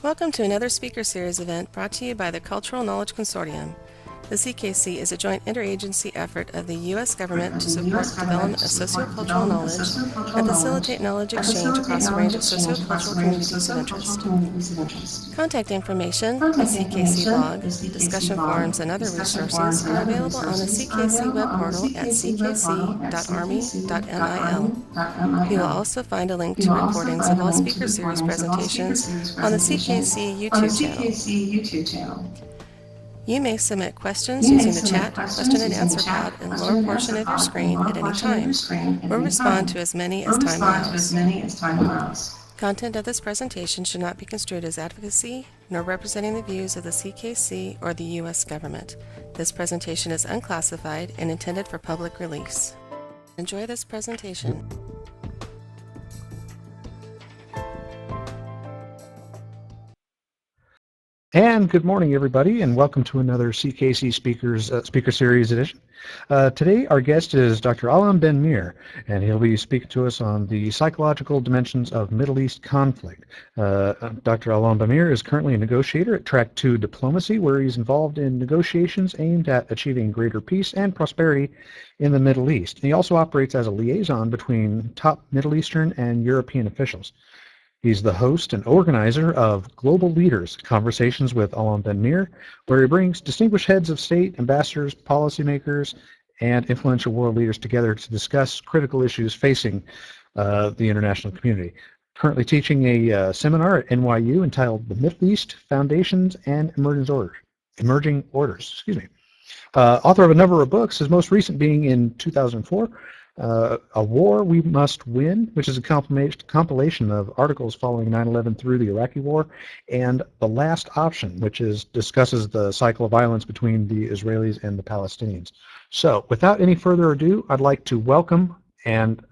Welcome to another Speaker Series event brought to you by the Cultural Knowledge Consortium. The CKC is a joint interagency effort of the U.S. government to support the development of sociocultural knowledge and facilitate knowledge exchange across a range of sociocultural communities of interest. Contact information, the CKC blog, discussion forums, and other resources are available on the CKC web portal at ckc.army.mil. You will also find a link to recordings of all Speaker Series presentations on the CKC YouTube channel. You may submit questions using the chat, question and answer pod in the lower portion of your screen at any time. We'll respond to as many as time allows. Content of this presentation should not be construed as advocacy, nor representing the views of the CKC or the U.S. government. This presentation is unclassified and intended for public release. Enjoy this presentation. And good morning, everybody, and welcome to another CKC Speaker Series edition. Today, our guest is Dr. Alon Ben Meir, and he'll be speaking to us on the psychological dimensions of Middle East conflict. Dr. Alon Ben Meir is currently a negotiator at Track 2 Diplomacy, where he's involved in negotiations aimed at achieving greater peace and prosperity in the Middle East. And he also operates as a liaison between top Middle Eastern and European officials. He's the host and organizer of Global Leaders, Conversations with Alon Ben Meir, where he brings distinguished heads of state, ambassadors, policymakers, and influential world leaders together to discuss critical issues facing the international community. Currently teaching a seminar at NYU entitled The Middle East Foundations and Emerging Orders. Author of a number of books, his most recent being in 2004, A War We Must Win, which is a compilation of articles following 9/11 through the Iraqi War, and The Last Option, which discusses the cycle of violence between the Israelis and the Palestinians. So, without any further ado, I'd like to welcome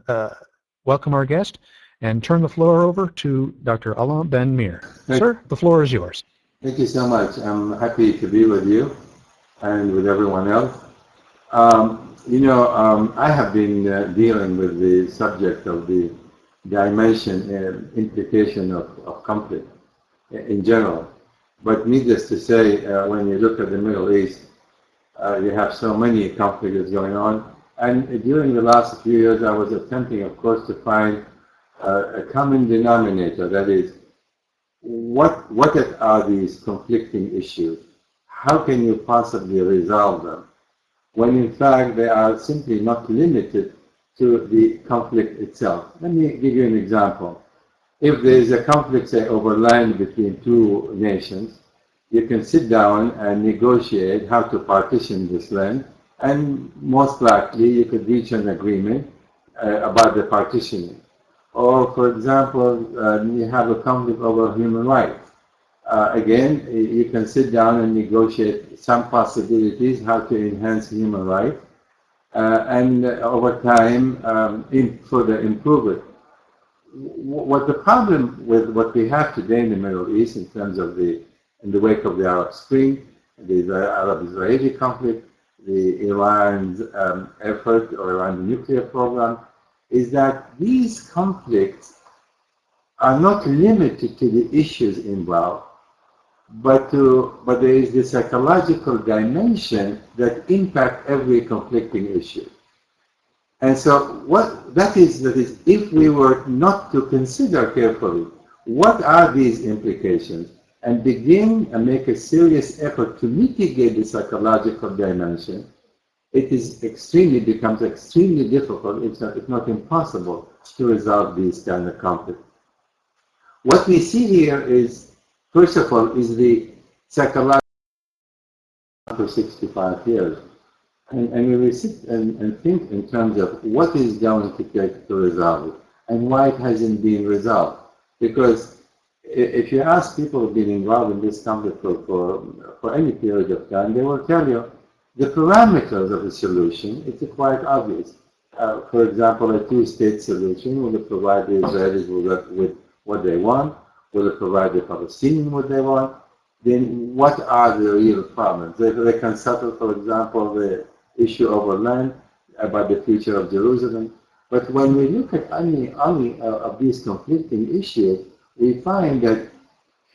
our guest and turn the floor over to Dr. Alon Ben Meir. Sir, the floor is yours. Thank you so much. I'm happy to be with you and with everyone else. I have been dealing with the subject of the dimension and implication of conflict in general. But needless to say, when you look at the Middle East, you have so many conflicts going on. And during the last few years, I was attempting, of course, to find a common denominator. That is, what are these conflicting issues? How can you possibly resolve them, when in fact they are simply not limited to the conflict itself? Let me give you an example. If there is a conflict, say, over land between two nations, you can sit down and negotiate how to partition this land, and most likely you could reach an agreement about the partitioning. Or, for example, you have a conflict over human rights. Again, you can sit down and negotiate some possibilities how to enhance human rights and over time further improve it. What the problem with what we have today in the Middle East in terms of in the wake of the Arab Spring, the Arab-Israeli conflict, the Iran's effort or Iran's nuclear program, is that these conflicts are not limited to the issues involved, but there is the psychological dimension that impact every conflicting issue. And so that is if we were not to consider carefully what are these implications and begin and make a serious effort to mitigate the psychological dimension, it becomes extremely difficult, if not impossible, to resolve these kind of conflicts. What we see here is, first of all, is the psychological for 65 years. And when we sit and think in terms of what is going to take to resolve it and why it hasn't been resolved. Because if you ask people who have been involved in this conflict for any period of time, they will tell you the parameters of the solution. It's quite obvious. For example, a two-state solution will provide the Israelis with what they want, will provide the Palestinians what they want. Then what are the real problems? They can settle, for example, the issue over land, about the future of Jerusalem. But when we look at any of these conflicting issues, we find that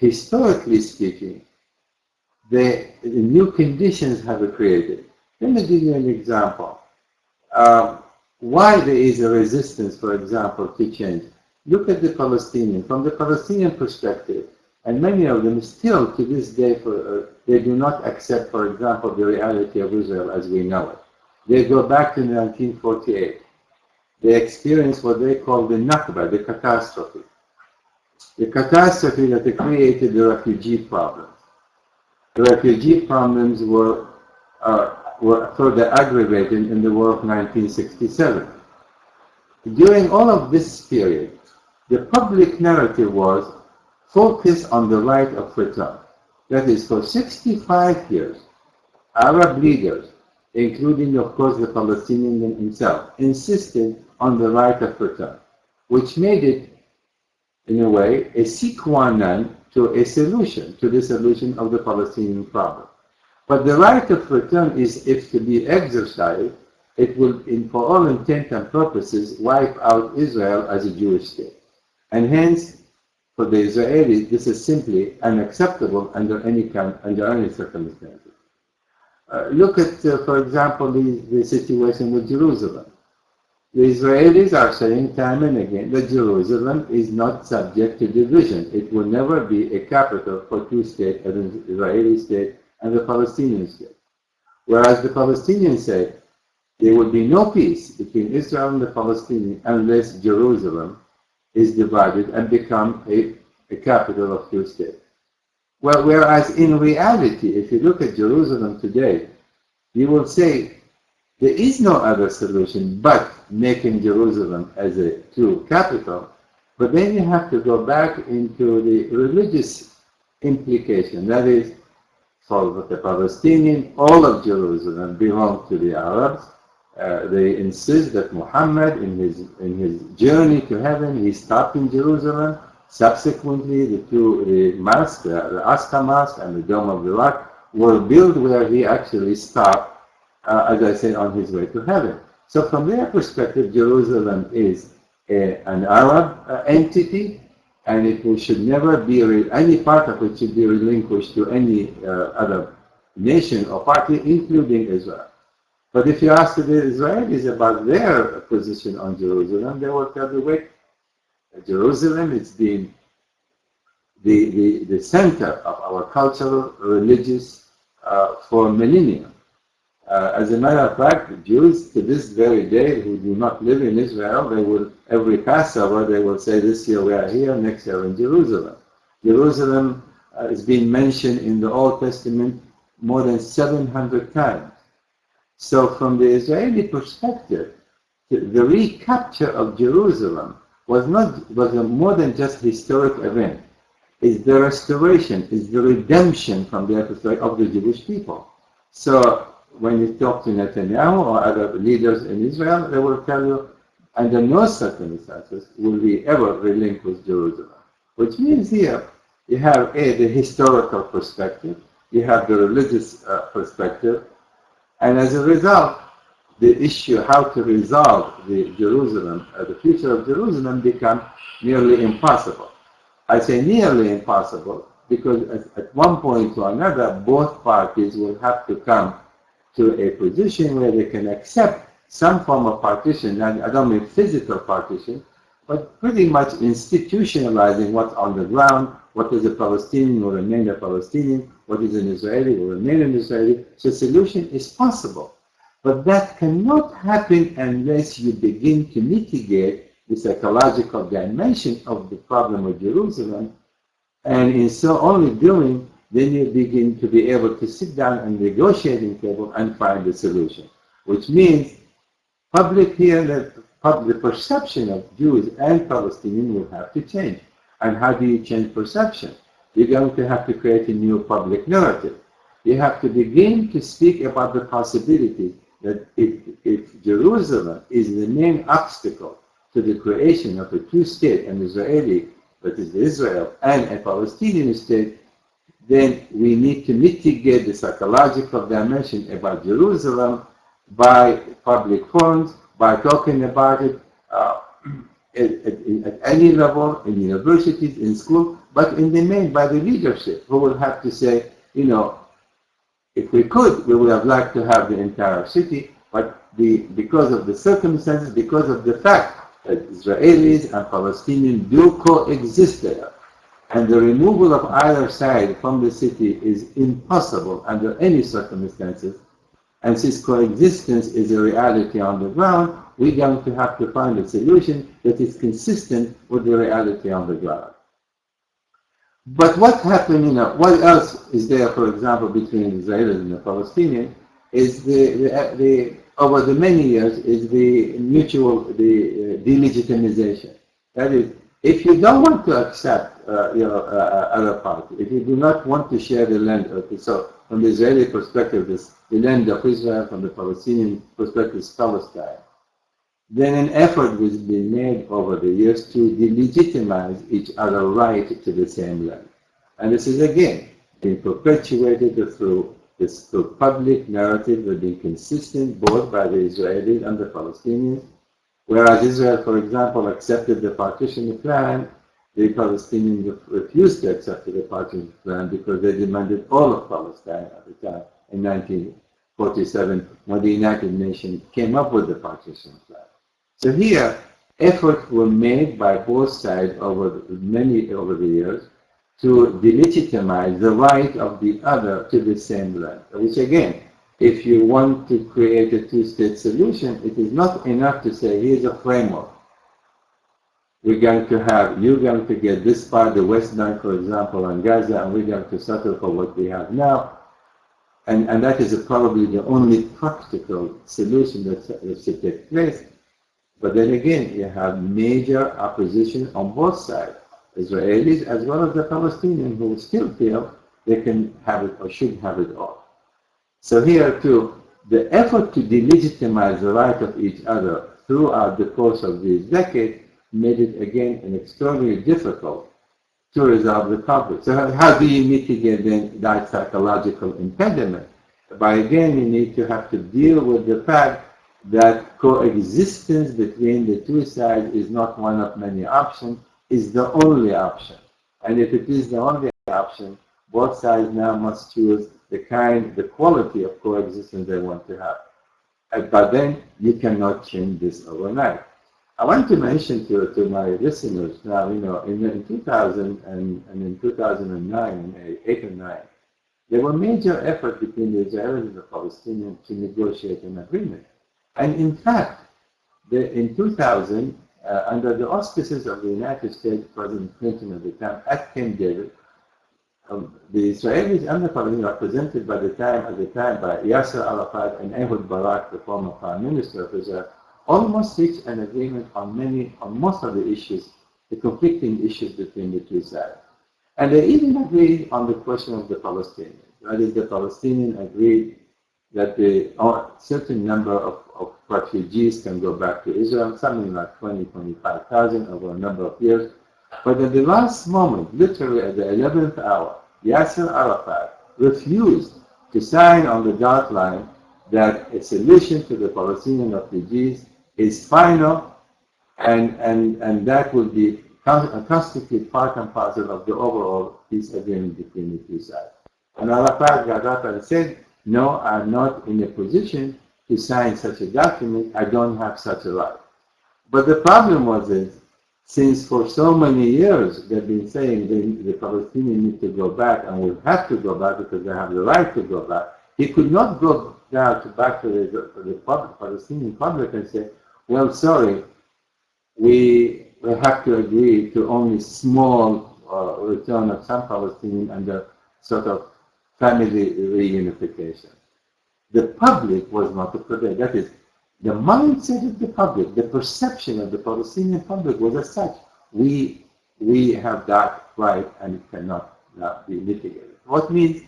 historically speaking, the new conditions have been created. Let me give you an example. Why there is a resistance, for example, to change. Look at the Palestinian. From the Palestinian perspective, and many of them still to this day, they do not accept, for example, the reality of Israel as we know it. They go back to 1948. They experience what they call the Nakba, the catastrophe. The catastrophe that created the refugee problem. The refugee problems were further aggravated in the war of 1967. During all of this period, the public narrative was focused on the right of return. That is, for 65 years, Arab leaders, including, of course, the Palestinian himself, insisted on the right of return, which made it, in a way, a sine qua non to a solution, to the solution of the Palestinian problem. But the right of return is, if to be exercised, it will, for all intent and purposes, wipe out Israel as a Jewish state. And hence, for the Israelis, this is simply unacceptable under any circumstances. Look at, for example, the situation with Jerusalem. The Israelis are saying time and again that Jerusalem is not subject to division. It will never be a capital for two states, an Israeli state and the Palestinian state. Whereas the Palestinians say there will be no peace between Israel and the Palestinians unless Jerusalem is divided and become a capital of two states. Well, whereas in reality, if you look at Jerusalem today, you will say there is no other solution but making Jerusalem as a true capital. But then you have to go back into the religious implication. That is, for the Palestinian, all of Jerusalem belongs to the Arabs. They insist that Muhammad, in his journey to heaven, he stopped in Jerusalem. Subsequently, the mosque, the Aqsa Mosque and the Dome of the Rock, were built where he actually stopped, as I said, on his way to heaven. So from their perspective, Jerusalem is an Arab entity, and it should never be, any part of it should be relinquished to any other nation or party, including Israel. But if you ask the Israelis about their position on Jerusalem, they will tell you, wait, Jerusalem is the center of our cultural, religious, for millennia. As a matter of fact, Jews to this very day who do not live in Israel, they will, every Passover, they will say, this year we are here, next year in Jerusalem. Jerusalem is being mentioned in the Old Testament more than 700 times. So from the Israeli perspective, the recapture of Jerusalem was more than just historic event. It's the restoration, it's the redemption from the perspective of the Jewish people. So when you talk to Netanyahu or other leaders in Israel, they will tell you, under no circumstances will we ever relinquish Jerusalem. Which means here, you have the historical perspective, you have the religious perspective, and as a result, the issue how to resolve the future of Jerusalem becomes nearly impossible. I say nearly impossible because at one point or another, both parties will have to come to a position where they can accept some form of partition, and I don't mean physical partition, but pretty much institutionalizing what's on the ground, what is a Palestinian will remain a Palestinian, what is an Israeli will remain an Israeli. So solution is possible. But that cannot happen unless you begin to mitigate the psychological dimension of the problem of Jerusalem. And in so only doing, then you begin to be able to sit down at the negotiating table and find a solution. Which means public here, the perception of Jews and Palestinians will have to change. And how do you change perception? You're going to have to create a new public narrative. You have to begin to speak about the possibility that if Jerusalem is the main obstacle to the creation of a two-state, an Israeli, that is Israel, and a Palestinian state, then we need to mitigate the psychological dimension about Jerusalem by public forums, by talking about it, at any level, in universities, in school, but in the main by the leadership, who will have to say, if we could, we would have liked to have the entire city, but because of the circumstances, because of the fact that Israelis and Palestinians do coexist there, and the removal of either side from the city is impossible under any circumstances, and since coexistence is a reality on the ground, we're going to have to find a solution that is consistent with the reality on the ground. But what happened, what else is there, for example, between the Israelis and the Palestinians, is over the many years, is the mutual, delegitimization. That is, if you don't want to accept other party, if you do not want to share the land, so from the Israeli perspective, the land of Israel, from the Palestinian perspective, is Palestine, then an effort was being made over the years to delegitimize each other's right to the same land. And this is again being perpetuated through public narrative that being consistent both by the Israelis and the Palestinians. Whereas Israel, for example, accepted the partition plan, the Palestinians refused to accept the partition plan because they demanded all of Palestine at the time in 1947 when the United Nations came up with the partition plan. So here, efforts were made by both sides over the years to delegitimize the right of the other to the same land. Which again, if you want to create a two-state solution, it is not enough to say, here's a framework. You're going to get this part, the West Bank, for example, and Gaza, and we're going to settle for what we have now. And that is probably the only practical solution that should take place. But then again, you have major opposition on both sides, Israelis as well as the Palestinians, who still feel they can have it or should have it all. So here too, the effort to delegitimize the right of each other throughout the course of these decades made it again an extraordinarily difficult to resolve the conflict. So how do you mitigate then that psychological impediment? By again, you need to have to deal with the fact that coexistence between the two sides is not one of many options, is the only option. And if it is the only option, both sides now must choose the quality of coexistence they want to have. But then you cannot change this overnight. I want to mention to my listeners now, in 2000 and in 2009, 8 and 9, there were major efforts between the Israelis and the Palestinians to negotiate an agreement. And in fact, in 2000, under the auspices of the United States, President Clinton at the time, at Camp David, the Israelis and the Palestinians, represented at the time by Yasser Arafat and Ehud Barak, the former Prime Minister of Israel, almost reached an agreement on most of the issues, the conflicting issues between the two sides. And they even agreed on the question of the Palestinians. That is, the Palestinians agreed that a certain number of refugees can go back to Israel, something like 25,000 over a number of years. But at the last moment, literally at the 11th hour, Yasser Arafat refused to sign on the dotted line that a solution to the Palestinian refugees is final, and that will be constitute part and parcel of the overall peace agreement between the two sides. And Arafat got up and said, no, I'm not in a position to sign such a document. I don't have such a right. But the problem was since for so many years they've been saying the Palestinians need to go back and will have to go back because they have the right to go back, he could not go down back to the Palestinian public and say, well, sorry, we have to agree to only small return of some Palestinians under sort of family reunification. The public was not prepared. That is, the mindset of the public, the perception of the Palestinian public was as such. We have that right and it cannot be mitigated. What means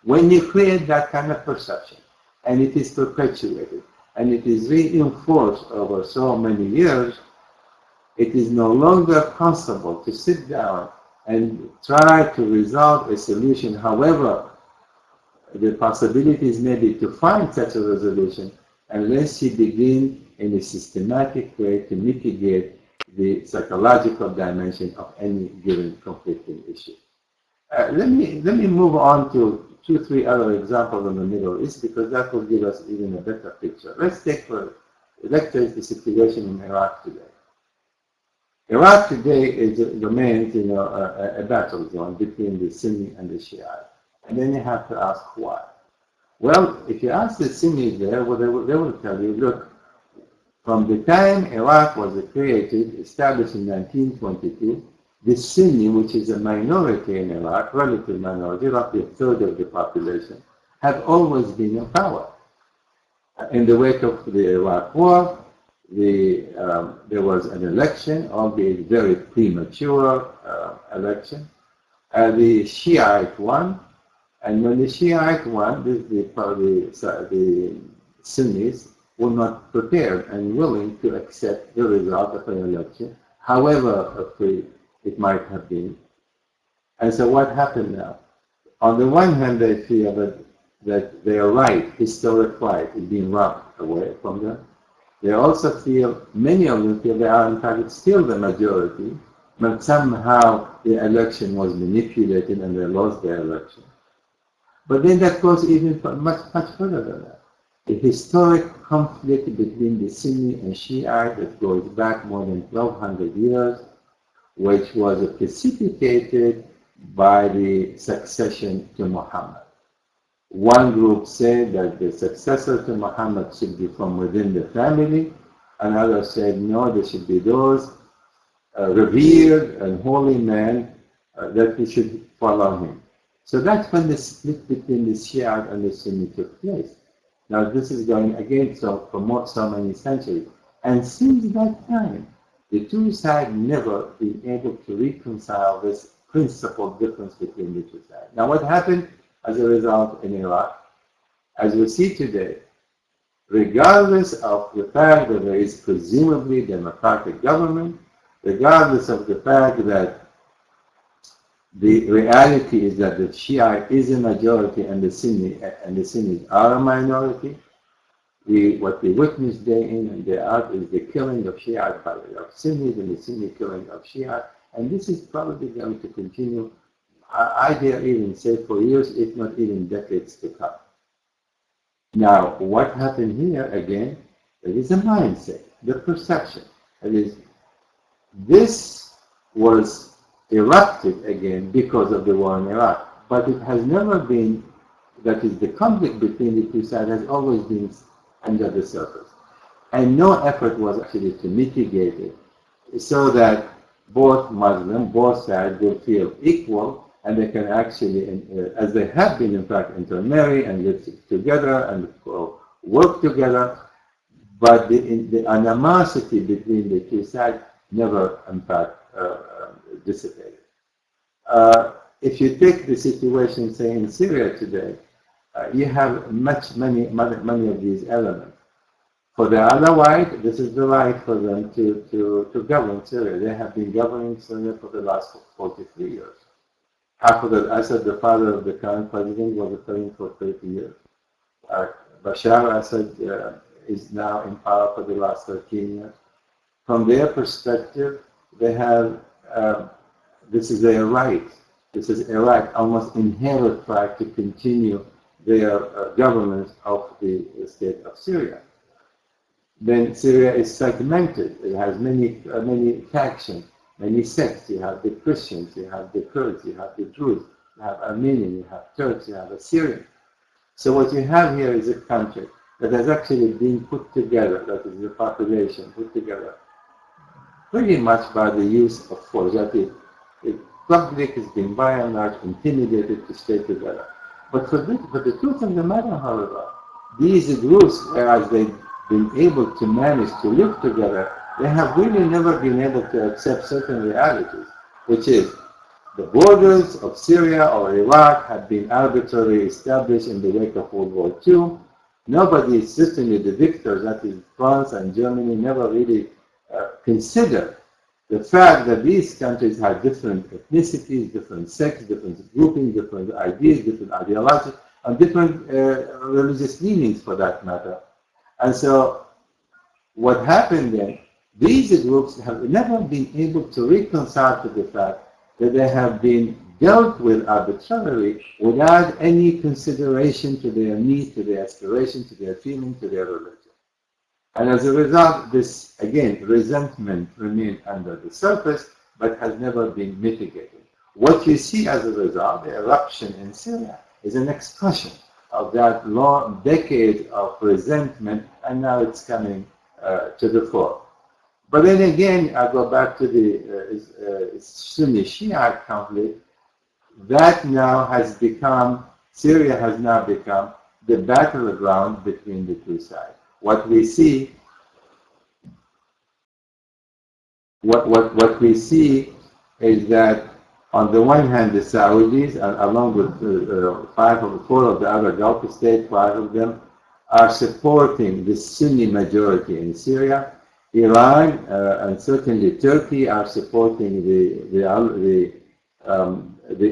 when you create that kind of perception and it is perpetuated and it is reinforced over so many years, it is no longer possible to sit down and try to resolve a solution, however the possibilities may be to find such a resolution, unless you begin in a systematic way to mitigate the psychological dimension of any given conflicting issue. Let me move on to 2-3 other examples in the Middle East, because that will give us even a better picture. Let's take the situation in Iraq today. Iraq today remains, a battle zone between the Sunni and the Shia. And then you have to ask why. Well, if you ask the Sunnis there, well, they will tell you, look, from the time Iraq was created, established in 1922, the Sunni, which is a minority in Iraq, relative minority, roughly a third of the population, have always been in power. In the wake of the Iraq War, there was an election, albeit very premature election. The Shiite won, and when the Shiite won, the Sunnis were not prepared and willing to accept the result of an election, however free it might have been. And so what happened now? On the one hand, they feel that their right, historic right, is being robbed away from them. They also feel, many of them feel they are in fact still the majority, but somehow the election was manipulated and they lost their election. But then that goes even much further than that. The historic conflict between the Sunni and Shiite that goes back more than 1,200 years, which was precipitated by the succession to Muhammad. One group said that the successor to Muhammad should be from within the family. Another said, no, there should be those revered and holy men that we should follow him. So that's when the split between the Shia and the Sunni took place. Now this is going again for so many centuries. And since that time, the two sides never been able to reconcile this principal difference between the two sides. Now what happened as a result in Iraq? As we see today, regardless of the fact that there is presumably democratic government, regardless of the fact that the reality is that the Shia is a majority and the Sunnis are a minority, what we witness day in and day out is the killing of Shia by the Sunnis and the Sunni killing of Shia, and this is probably going to continue, I dare even say, for years, if not even decades to come. Now, what happened here again? It is a mindset, the perception. It is this was erupted again because of the war in Iraq, but it has never been, that is, the conflict between the two sides has always been under the surface. And no effort was actually to mitigate it so that both Muslims, both sides will feel equal and they can actually, as they have been in fact, intermarry and live together and work together, but the animosity between the two sides never in fact dissipated. If you take the situation, say, in Syria today, you have many of these elements. For the Alawite, this is the right for them to govern Syria. They have been governing Syria for the last 43 years. After Assad, the father of the current president, was reigning for 30 years. Bashar Assad is now in power for the last 13 years. From their perspective, they have, this is their right. This is a right, almost inherent right, to continue their governance of the state of Syria. Then Syria is segmented. It has many factions, many sects. You have the Christians, you have the Kurds, you have the Druze, you have Armenians, you have Turks, you have Assyrians. So what you have here is a country that has actually been put together, that is the population put together, pretty much by the use of force. That is, the public has been by and large intimidated to stay together. But for the truth of the matter, however, these groups, whereas they've been able to manage to live together, they have really never been able to accept certain realities, which is the borders of Syria or Iraq have been arbitrarily established in the wake of World War II. Nobody, certainly the victors, that is France and Germany, never really considered the fact that these countries had different ethnicities, different sects, different groupings, different ideas, different ideologies, and different religious leanings for that matter. And so what happened then, these groups have never been able to reconcile to the fact that they have been dealt with arbitrarily without any consideration to their need, to their aspiration, to their feeling, to their religion. And as a result, this, again, resentment remained under the surface, but has never been mitigated. What you see as a result, the eruption in Syria, is an expression of that long decade of resentment, and now it's coming to the fore. But then again, I go back to the Sunni Shia conflict. That now has become, Syria has now become the battleground between the two sides. What we see, what we see is that on the one hand, the Saudis, along with four of the other Gulf states, 5 of them, are supporting the Sunni majority in Syria. Iran and certainly Turkey are supporting the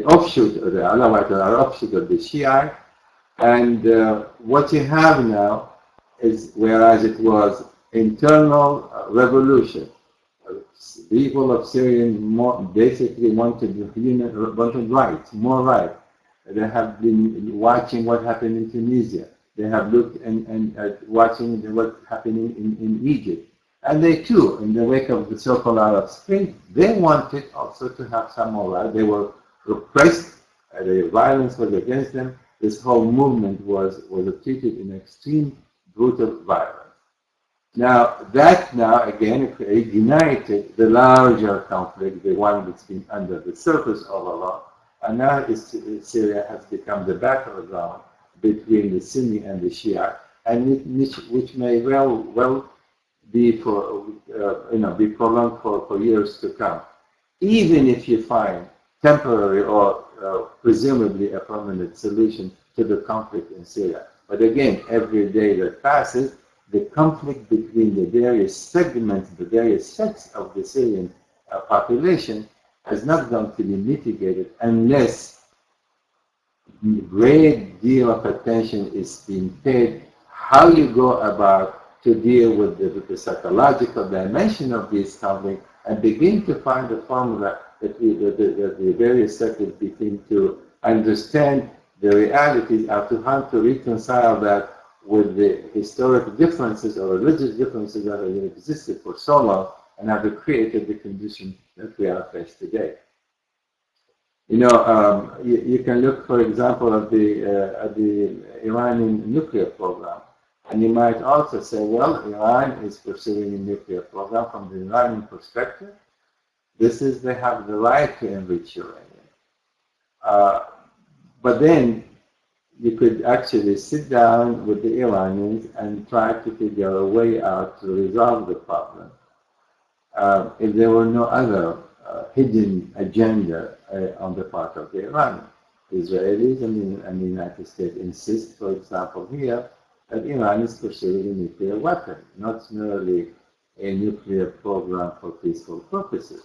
offshoot, or the Alawite, or offshoot of the Shia. And what you have now is, whereas it was internal revolution, people of Syria basically wanted rights, more rights. They have been watching what happened in Tunisia. They have looked and watching what's happening in Egypt. And they too, in the wake of the so-called Arab Spring, they wanted also to have some more rights. They were repressed. The violence was against them. This whole movement was treated in extreme, brutal violence. Now, again, ignited the larger conflict, the one that's been under the surface all along. And now Syria has become the battleground between the Sunni and the Shia, and which may well be be prolonged for years to come. Even if you find temporary or presumably a permanent solution to the conflict in Syria. But again, every day that passes, the conflict between the various segments, the various sects of the Syrian population is not going to be mitigated unless a great deal of attention is being paid how you go about to deal with the psychological dimension of this conflict and begin to find a formula that the various sectors begin to understand the realities of how to reconcile that with the historic differences or religious differences that have existed for so long and have created the condition that we are faced today. You can look, for example, at the Iranian nuclear program, and you might also say, well, Iran is pursuing a nuclear program from the Iranian perspective. They have the right to enrich uranium. But then you could actually sit down with the Iranians and try to figure a way out to resolve the problem. If there were no other hidden agenda on the part of the Iranians. The Israelis and the United States insist, for example, here, that Iran is pursuing a nuclear weapon, not merely a nuclear program for peaceful purposes.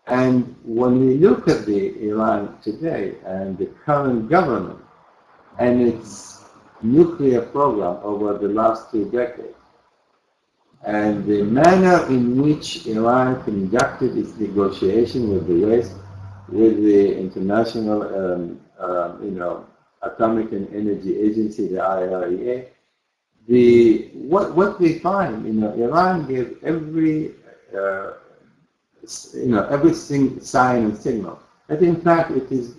And when we look at the Iran today and the current government and its nuclear program over the last 2 decades, and the manner in which Iran conducted its negotiation with the West, with the International Atomic and Energy Agency, the IAEA, what we find, Iran gave every sign and signal that in fact it is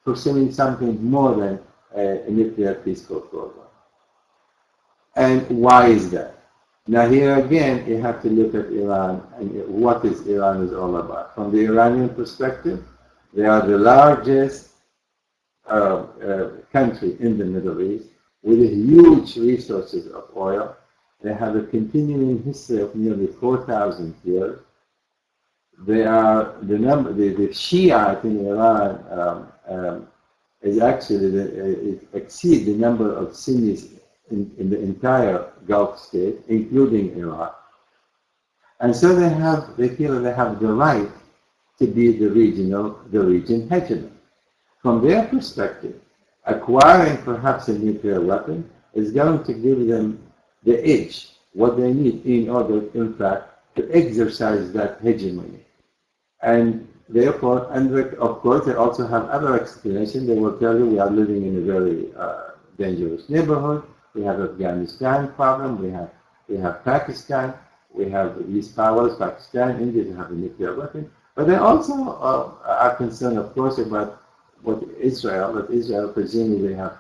pursuing something more than a nuclear peaceful program. And why is that? Now here again, you have to look at Iran and what Iran is all about. From the Iranian perspective, they are the largest country in the Middle East with huge resources of oil. They have a continuing history of nearly 4,000 years. They are the Shiite in Iran is actually it exceeds the number of Sunnis in the entire Gulf state, including Iraq. And so they feel they have the right to be the region hegemon. From their perspective, acquiring perhaps a nuclear weapon is going to give them the edge, what they need in order, in fact, to exercise that hegemony. And therefore, and of course, they also have other explanations. They will tell you we are living in a very dangerous neighborhood. We have Afghanistan problem. We have Pakistan. We have these powers, Pakistan, India, they have a nuclear weapon. But they also are concerned, of course, about what Israel presumably have.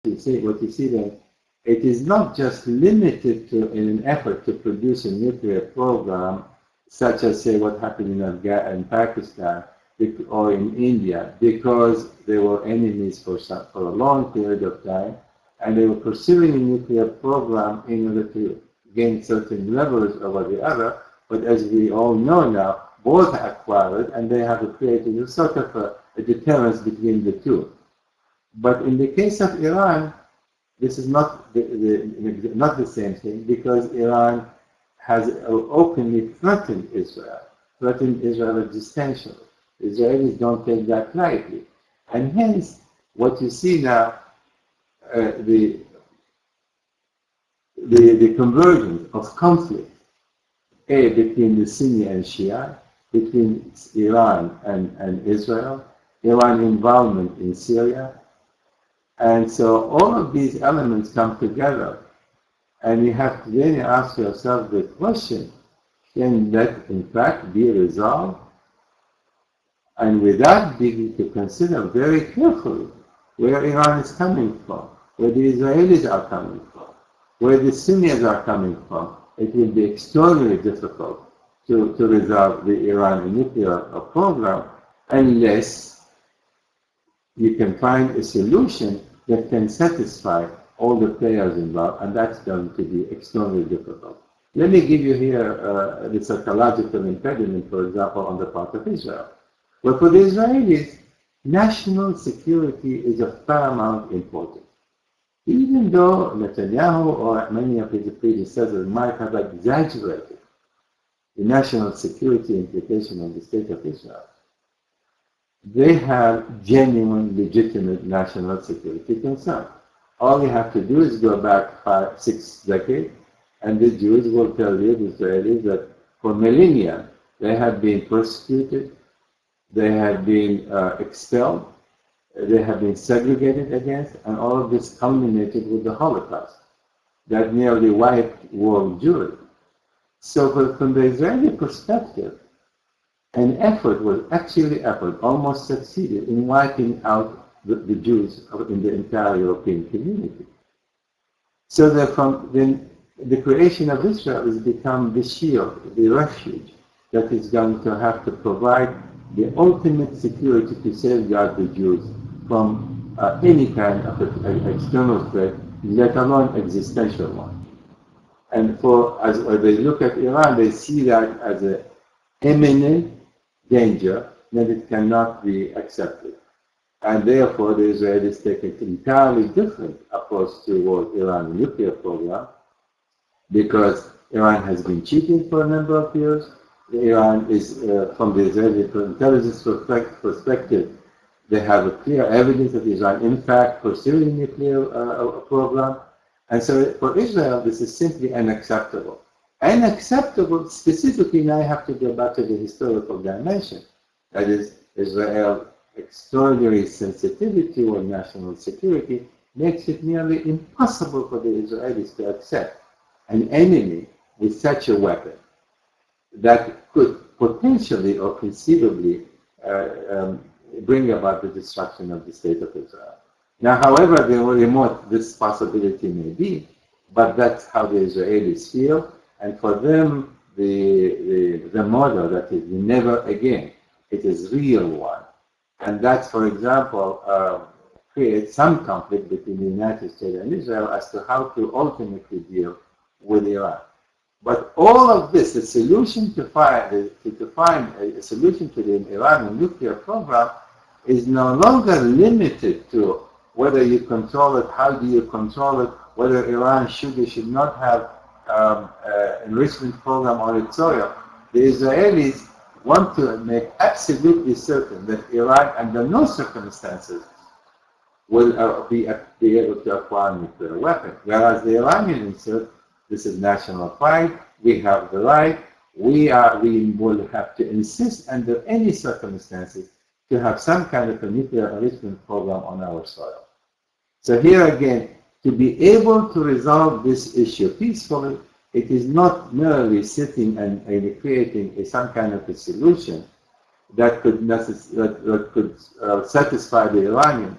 What you see then, it is not just limited to in an effort to produce a nuclear program, such as say what happened in Pakistan or in India, because they were enemies for a long period of time, and they were pursuing a nuclear program in order to gain certain leverage over the other. But as we all know now, both acquired, and they have created a sort of a deterrence between the two. But in the case of Iran, this is not the same thing, because Iran has openly threatened Israel existentially. Israelis don't take that lightly. And hence, what you see now, the convergence of conflict, between the Sunni and Shia, between Iran and Israel, Iran involvement in Syria. And so all of these elements come together, and you have to then ask yourself the question, can that in fact be resolved? And with that, begin to consider very carefully where Iran is coming from, where the Israelis are coming from, where the Sunnis are coming from. It will be extraordinarily difficult to resolve the Iran nuclear program unless you can find a solution that can satisfy all the players involved, and that's going to be extremely difficult. Let me give you here the psychological impediment, for example, on the part of Israel. Well, for the Israelis, national security is of paramount importance. Even though Netanyahu or many of his predecessors might have exaggerated the national security implication of the state of Israel, they have genuine, legitimate national security concerns. All you have to do is go back 5-6 decades, and the Jews will tell you, the Israelis, that for millennia they have been persecuted, they have been expelled, they have been segregated against, and all of this culminated with the Holocaust that nearly wiped world Jewry. So from the Israeli perspective, an effort almost succeeded in wiping out the Jews in the entire European community. So then the creation of Israel has become the shield, the refuge that is going to have to provide the ultimate security to safeguard the Jews from any kind of external threat, let alone existential one. And as they look at Iran, they see that as an imminent danger that it cannot be accepted. And therefore, the Israelis take an entirely different approach toward Iran's nuclear program, because Iran has been cheating for a number of years. Iran is, from the Israeli intelligence perspective, they have a clear evidence that Iran, in fact, pursuing a nuclear program. And so for Israel, this is simply unacceptable. Unacceptable, specifically, now I have to go back to the historical dimension. That is, Israel's extraordinary sensitivity toward national security makes it nearly impossible for the Israelis to accept an enemy with such a weapon that could potentially or conceivably bring about the destruction of the state of Israel. Now, however remote this possibility may be, but that's how the Israelis feel, and for them, the motto that is never again, it is real one. And that, for example, creates some conflict between the United States and Israel as to how to ultimately deal with Iran. But all of this, the solution to find a solution to the Iranian nuclear program is no longer limited to whether you control it, how do you control it, whether Iran should or should not have enrichment program on its soil. The Israelis want to make absolutely certain that Iran, under no circumstances, will be able to acquire a nuclear weapon, whereas the Iranians insist This is national pride. We have the right. We will have to insist under any circumstances to have some kind of a nuclear enrichment program on our soil. So here again, to be able to resolve this issue peacefully, it is not merely sitting and creating some kind of a solution that could satisfy the Iranian.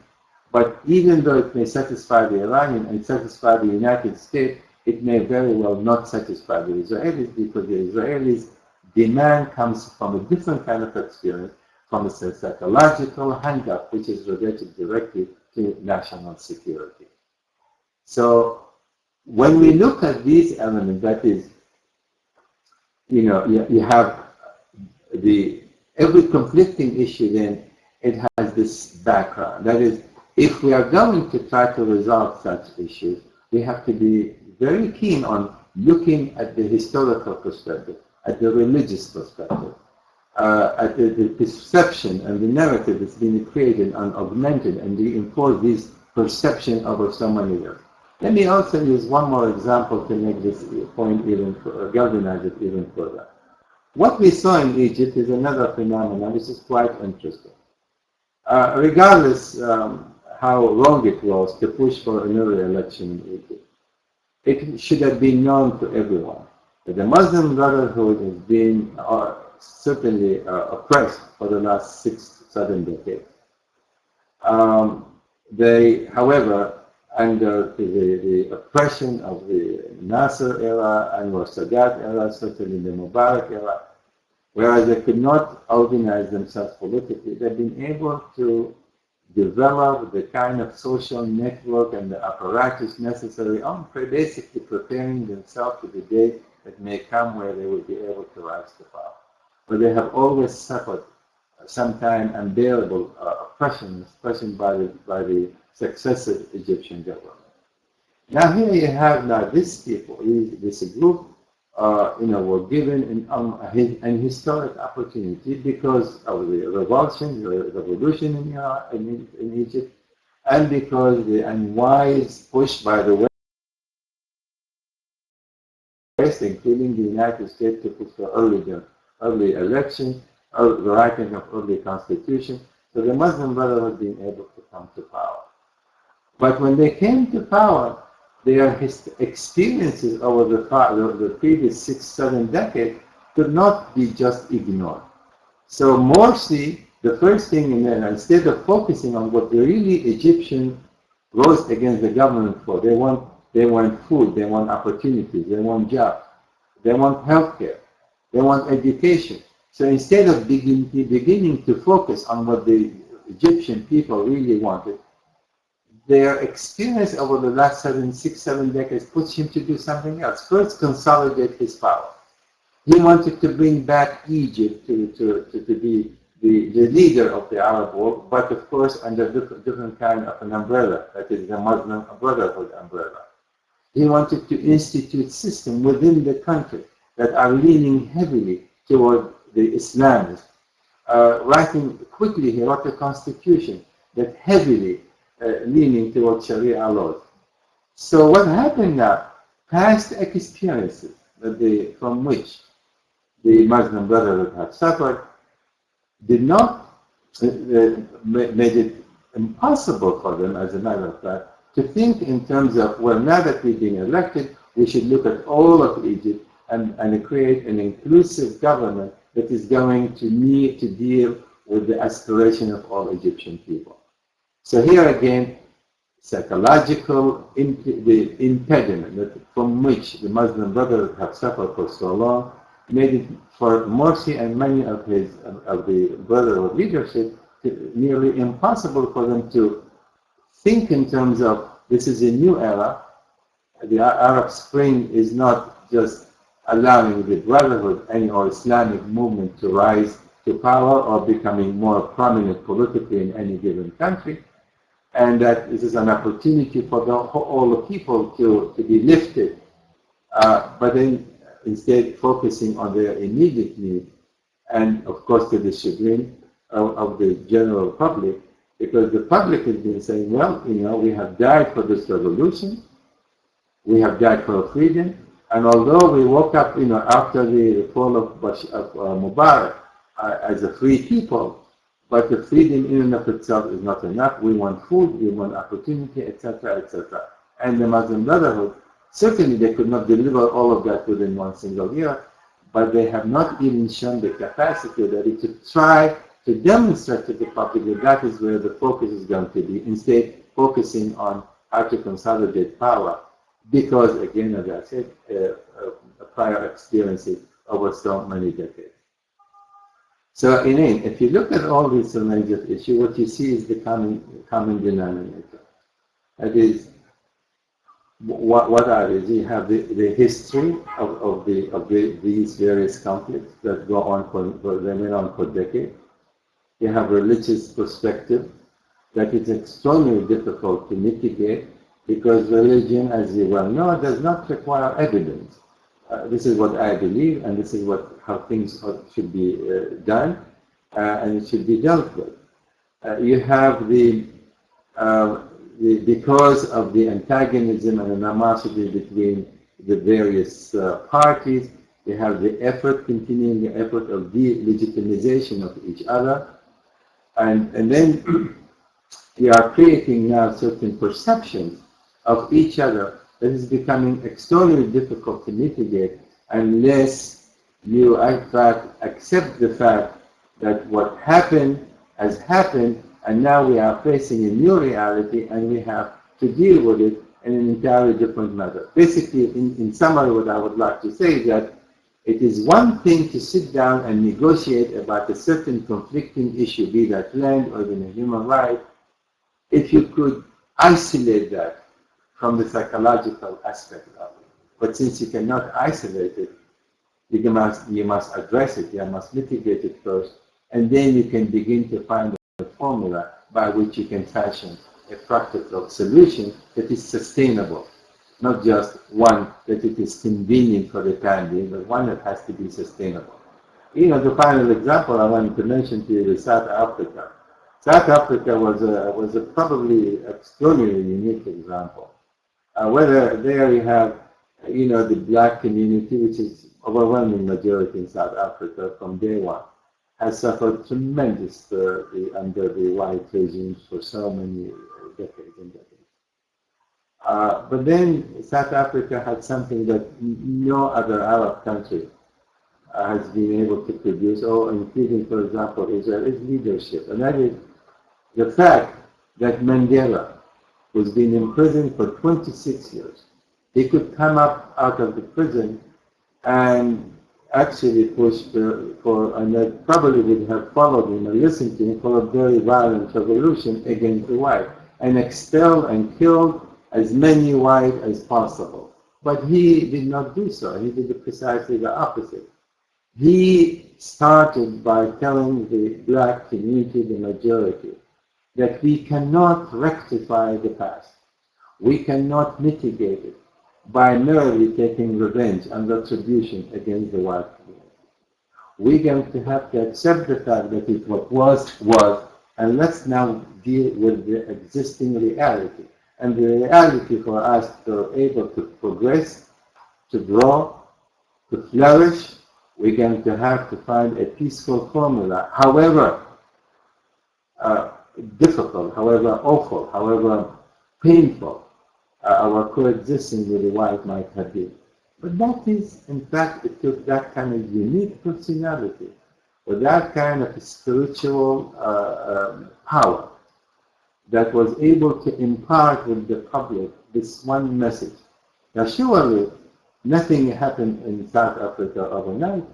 But even though it may satisfy the Iranian and satisfy the United States, it may very well not satisfy the Israelis, because the Israelis' demand comes from a different kind of experience, from a psychological hang-up, which is related directly to national security. So when we look at these elements, that is, you have every conflicting issue, then it has this background. That is, if we are going to try to resolve such issues, we have to be very keen on looking at the historical perspective, at the religious perspective, at the perception and the narrative that's been created and augmented and reinforced this perception over so many years. Let me also use one more example to make this point galvanize it even further. What we saw in Egypt is another phenomenon which is quite interesting. Regardless how wrong it was to push for another election in Egypt, it should have been known to everyone that the Muslim Brotherhood has been certainly oppressed for the last 6-7 decades. They, however, under the oppression of the Nasser era and Sadat era, certainly the Mubarak era, whereas they could not organize themselves politically, they've been able to develop the kind of social network and the apparatus necessary on basically preparing themselves to the day that may come where they will be able to rise to power. But they have always suffered sometimes unbearable oppression, especially by the successive Egyptian government. Now here you have these people, this group, were given an historic opportunity because of the revolution in Egypt, and because the unwise push by the West, including the United States, to push for early election, the writing of early constitution, so the Muslim Brotherhood being able to come to power. But when they came to power, their experiences over the previous 6-7 decades could not be just ignored. So Morsi, the first thing, instead of focusing on what the really Egyptian rose against the government for, they want food, they want opportunities, they want jobs, they want healthcare, they want education. So instead of beginning to focus on what the Egyptian people really wanted, their experience over the last 6-7 decades pushed him to do something else. First, consolidate his power. He wanted to bring back Egypt to be the leader of the Arab world, but of course under different kind of an umbrella, that is the Muslim Brotherhood umbrella. He wanted to institute systems within the country that are leaning heavily toward the Islamists. He wrote a constitution that heavily leaning towards Sharia laws. So what happened now? Past experiences from which the Muslim Brotherhood had suffered did not made it impossible for them, as a matter of fact, to think in terms of, well, now that we've been elected, we should look at all of Egypt and create an inclusive government that is going to need to deal with the aspiration of all Egyptian people. So here again, psychological the impediment from which the Muslim Brotherhood have suffered for so long made it for Morsi and many of the Brotherhood leadership nearly impossible for them to think in terms of this is a new era. The Arab Spring is not just allowing the Brotherhood or Islamic movement to rise to power or becoming more prominent politically in any given country, and that this is an opportunity for all the people to be lifted, but then instead focusing on their immediate need, and of course to the chagrin of the general public, because the public has been saying, well, we have died for this revolution, we have died for freedom, And although we woke up, after the fall of Mubarak as a free people, but the freedom in and of itself is not enough. We want food, we want opportunity, etc., etc. And the Muslim Brotherhood, certainly they could not deliver all of that within one single year, but they have not even shown the capacity that it to try to demonstrate to the public that that is where the focus is going to be, instead focusing on how to consolidate power. Because, again, as I said, prior experiences over so many decades. So, if you look at all these major issues, what you see is the common denominator. That is, what are these? You have the history of these various conflicts that go on they went on for decades. You have religious perspective that is extremely difficult to mitigate because religion, as you well know, does not require evidence. This is what I believe, and this is how things should be done, and it should be dealt with. You have because of the antagonism and animosity between the various parties, you have the continuing effort of de-legitimization of each other, and then we are creating now certain perceptions of each other that is becoming extremely difficult to mitigate unless you, in fact, accept the fact that what happened has happened, and now we are facing a new reality, and we have to deal with it in an entirely different manner. Basically, in summary, what I would like to say is that it is one thing to sit down and negotiate about a certain conflicting issue, be that land or even a human right, if you could isolate that from the psychological aspect of it. But since you cannot isolate it, you must address it, you must mitigate it first, and then you can begin to find a formula by which you can fashion a practical solution that is sustainable, not just one that it is convenient for the time being, but one that has to be sustainable. The final example I wanted to mention to you is South Africa. South Africa was a probably extraordinarily unique example. Whether there you have, the black community, which is overwhelming majority in South Africa from day one, has suffered tremendously under the white regimes for so many decades and decades. But then South Africa had something that no other Arab country has been able to produce, or including, for example, Israel, is leadership. And that is the fact that Mandela was being imprisoned for 26 years. He could come up out of the prison and actually push and they probably would have followed him and listened to him for a very violent revolution against the white and expel and kill as many white as possible. But he did not do so. He did precisely the opposite. He started by telling the black community, the majority, that we cannot rectify the past. We cannot mitigate it by merely taking revenge and retribution against the white community. We're going to have to accept the fact that it was, and let's now deal with the existing reality. And the reality for us to be able to progress, to grow, to flourish, we're going to have to find a peaceful formula, however difficult, however awful, however painful our coexistence with the white might have been. But that is, in fact, it took that kind of unique personality, with that kind of spiritual power that was able to impart with the public this one message. Now, surely, nothing happened in South Africa overnight.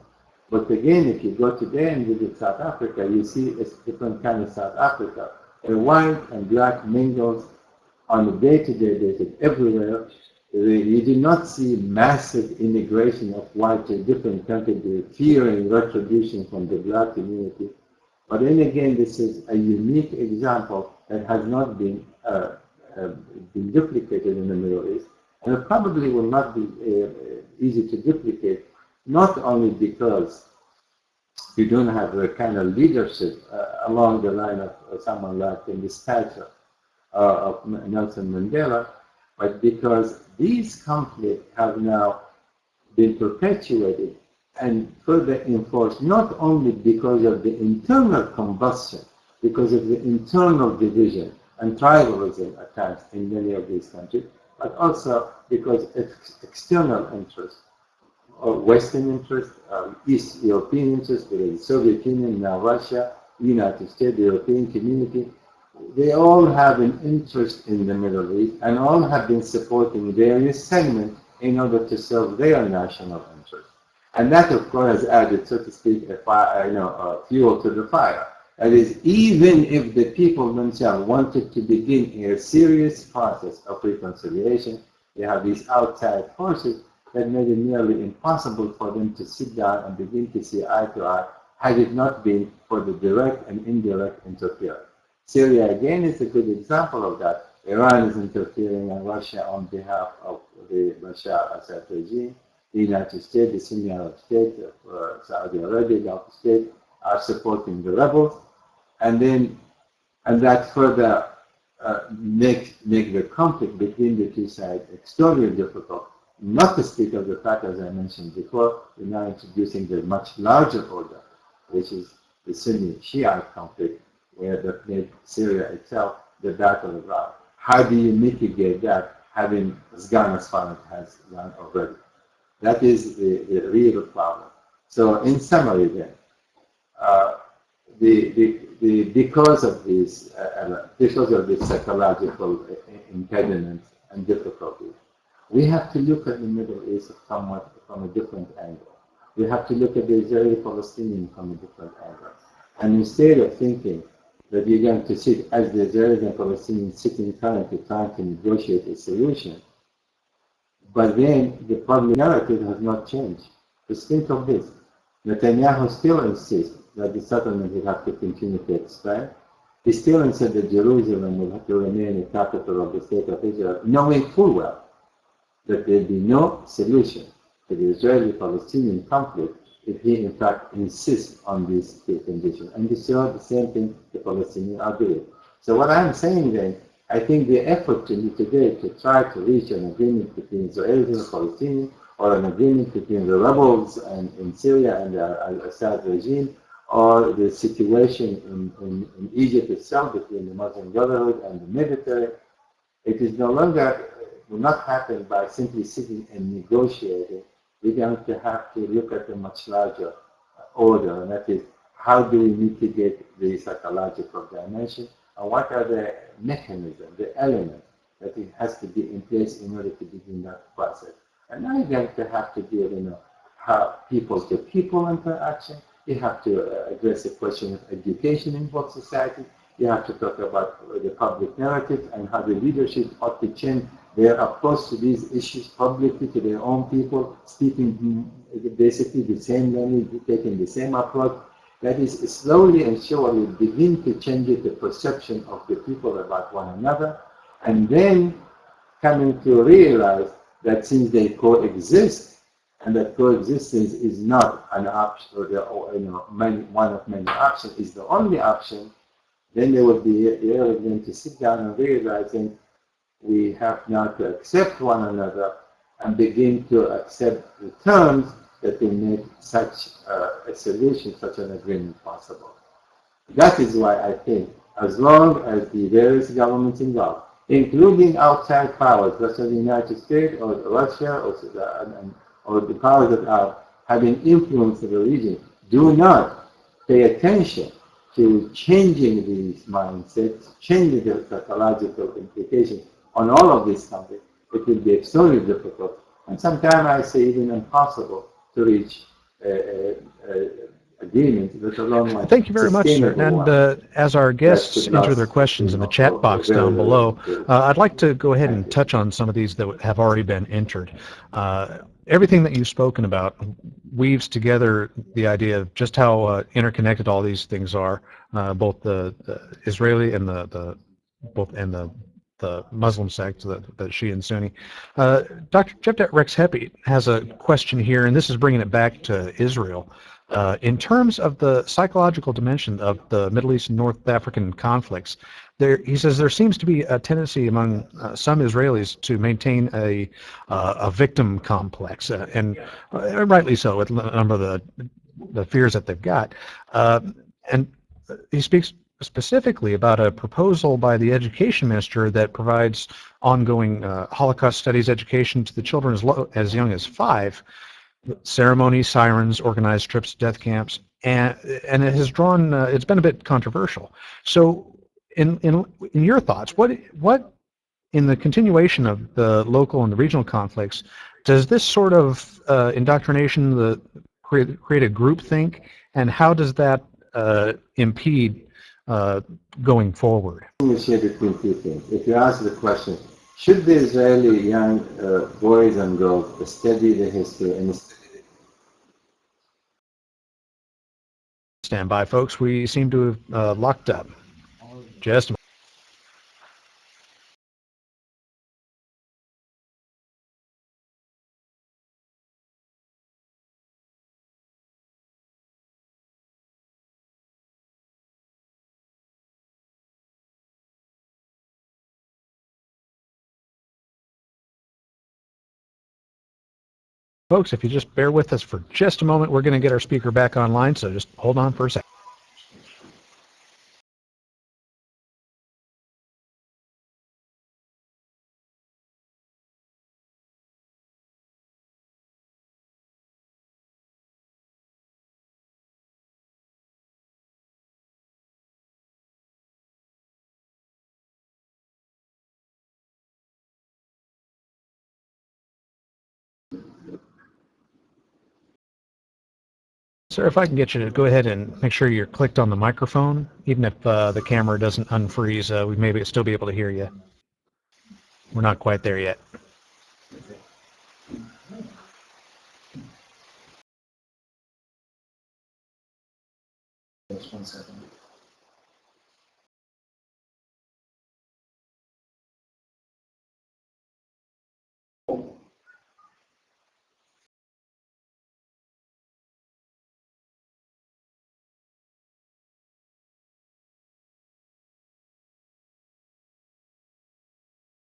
But again, if you go today and visit South Africa, you see a different kind of South Africa, where white and black mingles on a day-to-day basis everywhere. You do not see massive immigration of whites to different countries fearing retribution from the black community. But then again, this is a unique example that has not been duplicated in the Middle East, and it probably will not be easy to duplicate, not only because you don't have the kind of leadership along the line of someone like in the stature of Nelson Mandela, but because these conflicts have now been perpetuated and further enforced, not only because of the internal combustion, because of the internal division and tribalism at times in many of these countries, but also because of external interests, or Western interests, East European interests, the Soviet Union, now Russia, United States, the European community. They all have an interest in the Middle East and all have been supporting various segments in order to serve their national interests. And that, of course, has added, so to speak, fuel to the fire. That is, even if the people themselves wanted to begin a serious process of reconciliation, they have these outside forces that made it nearly impossible for them to sit down and begin to see eye to eye, had it not been for the direct and indirect interference. Syria, again, is a good example of that. Iran is interfering in Russia on behalf of the Bashar al-Assad regime. The United States, the Sunni Arab State, Saudi Arabia, Gulf State, are supporting the rebels. And that further make the conflict between the two sides extremely difficult. Not to speak of the fact, as I mentioned before, we're now introducing the much larger order, which is the Sunni Shiite conflict, where that made Syria itself the battleground. How do you mitigate that, having gone as far as it has gone already? That is the real problem. So, in summary, then, because of this psychological impediments and difficulties, we have to look at the Middle East somewhat from a different angle. We have to look at the Israeli-Palestinian from a different angle. And instead of thinking that you're going to sit as the Israelis and Palestinians sitting currently trying to negotiate a solution, but then the public narrative has not changed. Just think of this. Netanyahu still insists that the settlement will have to continue to expand. He still insists that Jerusalem will have to remain the capital of the state of Israel, knowing full well that there will be no solution to the Israeli-Palestinian conflict if he, in fact, insists on these two conditions. And you saw the same thing the Palestinians are doing. So what I'm saying then, I think the effort today to try to reach an agreement between Israelis and Palestinians, or an agreement between the rebels in Syria and the al-Assad regime, or the situation in Egypt itself between the Muslim Brotherhood and the military, it is no longer, will not happen by simply sitting and negotiating. We're going to have to look at a much larger order, and that is, how do we mitigate the psychological dimension, and what are the mechanisms, the elements that it has to be in place in order to begin that process. And now you're going to have to deal, how people-to-people interaction. You have to address the question of education in both societies. You have to talk about the public narrative and how the leadership ought to change their approach to these issues publicly to their own people, speaking basically the same language, taking the same approach. That is, slowly and surely begin to change the perception of the people about one another, and then coming to realize that since they coexist, and that coexistence is not an option, or one of many options, is the only option, then they will be able then to sit down and realizing we have now to accept one another and begin to accept the terms that will make such a solution, such an agreement possible. That is why I think as long as the various governments involved, including outside powers, such as the United States or Russia or the powers that are having influence in the region, do not pay attention to changing these mindsets, changing the psychological implications on all of these conflicts, it will be extremely difficult, and sometimes I say even impossible to reach agreement, let alone Thank you very much, sir. And as our guests enter their questions in the chat box down below, I'd like to go ahead and touch on some of these that have already been entered. Everything that you've spoken about weaves together the idea of just how interconnected all these things are, both the Israeli and the Muslim sects, the Shia and Sunni. Dr. Jevdet Rex Hepi has a question here, and this is bringing it back to Israel. In terms of the psychological dimension of the Middle East and North African conflicts, he says there seems to be a tendency among some Israelis to maintain a victim complex, and rightly so, with a number of the fears that they've got. And he speaks specifically about a proposal by the education minister that provides ongoing Holocaust studies education to the children as young as 5, ceremonies, sirens, organized trips to death camps, and it has drawn. It's been a bit controversial. So, in your thoughts, what in the continuation of the local and the regional conflicts, does this sort of indoctrination create a groupthink, and how does that impede going forward? Distinguish between two things. If you ask the question, should the Israeli young boys and girls study the history and Stand by, folks. We seem to have locked up. Just a moment. Folks, if you just bear with us for just a moment, we're going to get our speaker back online, so just hold on for a second. Sir, if I can get you to go ahead and make sure you're clicked on the microphone, even if the camera doesn't unfreeze, we may still be able to hear you. We're not quite there yet. Just 1 second.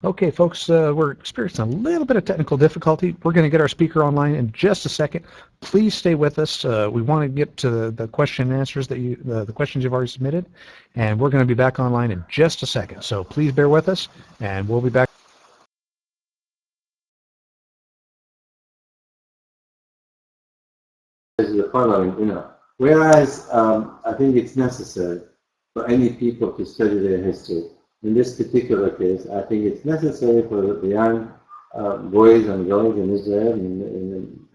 Okay, folks, we're experiencing a little bit of technical difficulty. We're going to get our speaker online in just a second. Please stay with us. We want to get to the question and answers that the questions you've already submitted, and we're going to be back online in just a second. So please bear with us, and we'll be back. the following, whereas I think it's necessary for any people to study their history. In this particular case, I think it's necessary for the young boys and girls in Israel, in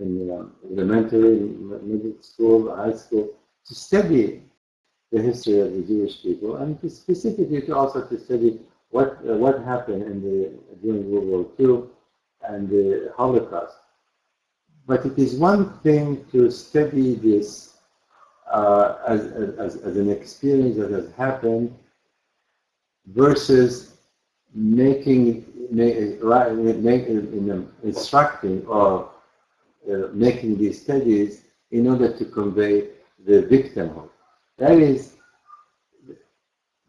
elementary, middle school, high school, to study the history of the Jewish people, and specifically to study what happened during World War II and the Holocaust. But it is one thing to study this as an experience that has happened versus instructing or making these studies in order to convey the victimhood. That is,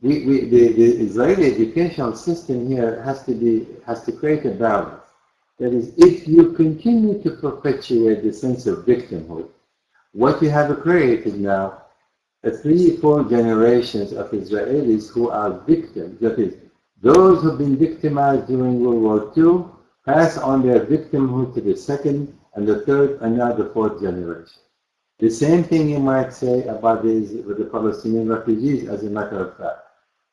the Israeli educational system here has to create a balance. That is, if you continue to perpetuate the sense of victimhood, what you have created now, 3-4 generations of Israelis who are victims. That is, those who've been victimized during World War II pass on their victimhood to the second and the third and now the fourth generation. The same thing you might say about the Palestinian refugees, as a matter of fact.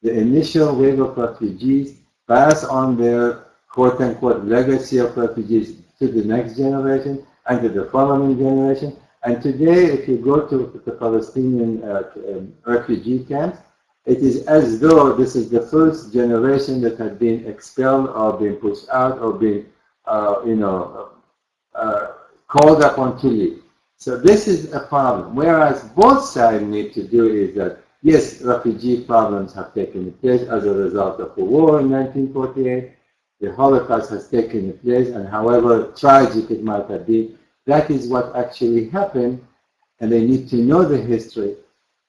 The initial wave of refugees pass on their quote-unquote legacy of refugees to the next generation and to the following generation. And today, if you go to the Palestinian refugee camps, it is as though this is the first generation that had been expelled or been pushed out or been, called upon to leave. So this is a problem. Whereas both sides need to do is that, yes, refugee problems have taken place as a result of the war in 1948. The Holocaust has taken place, and however tragic it might have been, that is what actually happened. and they need to know the history,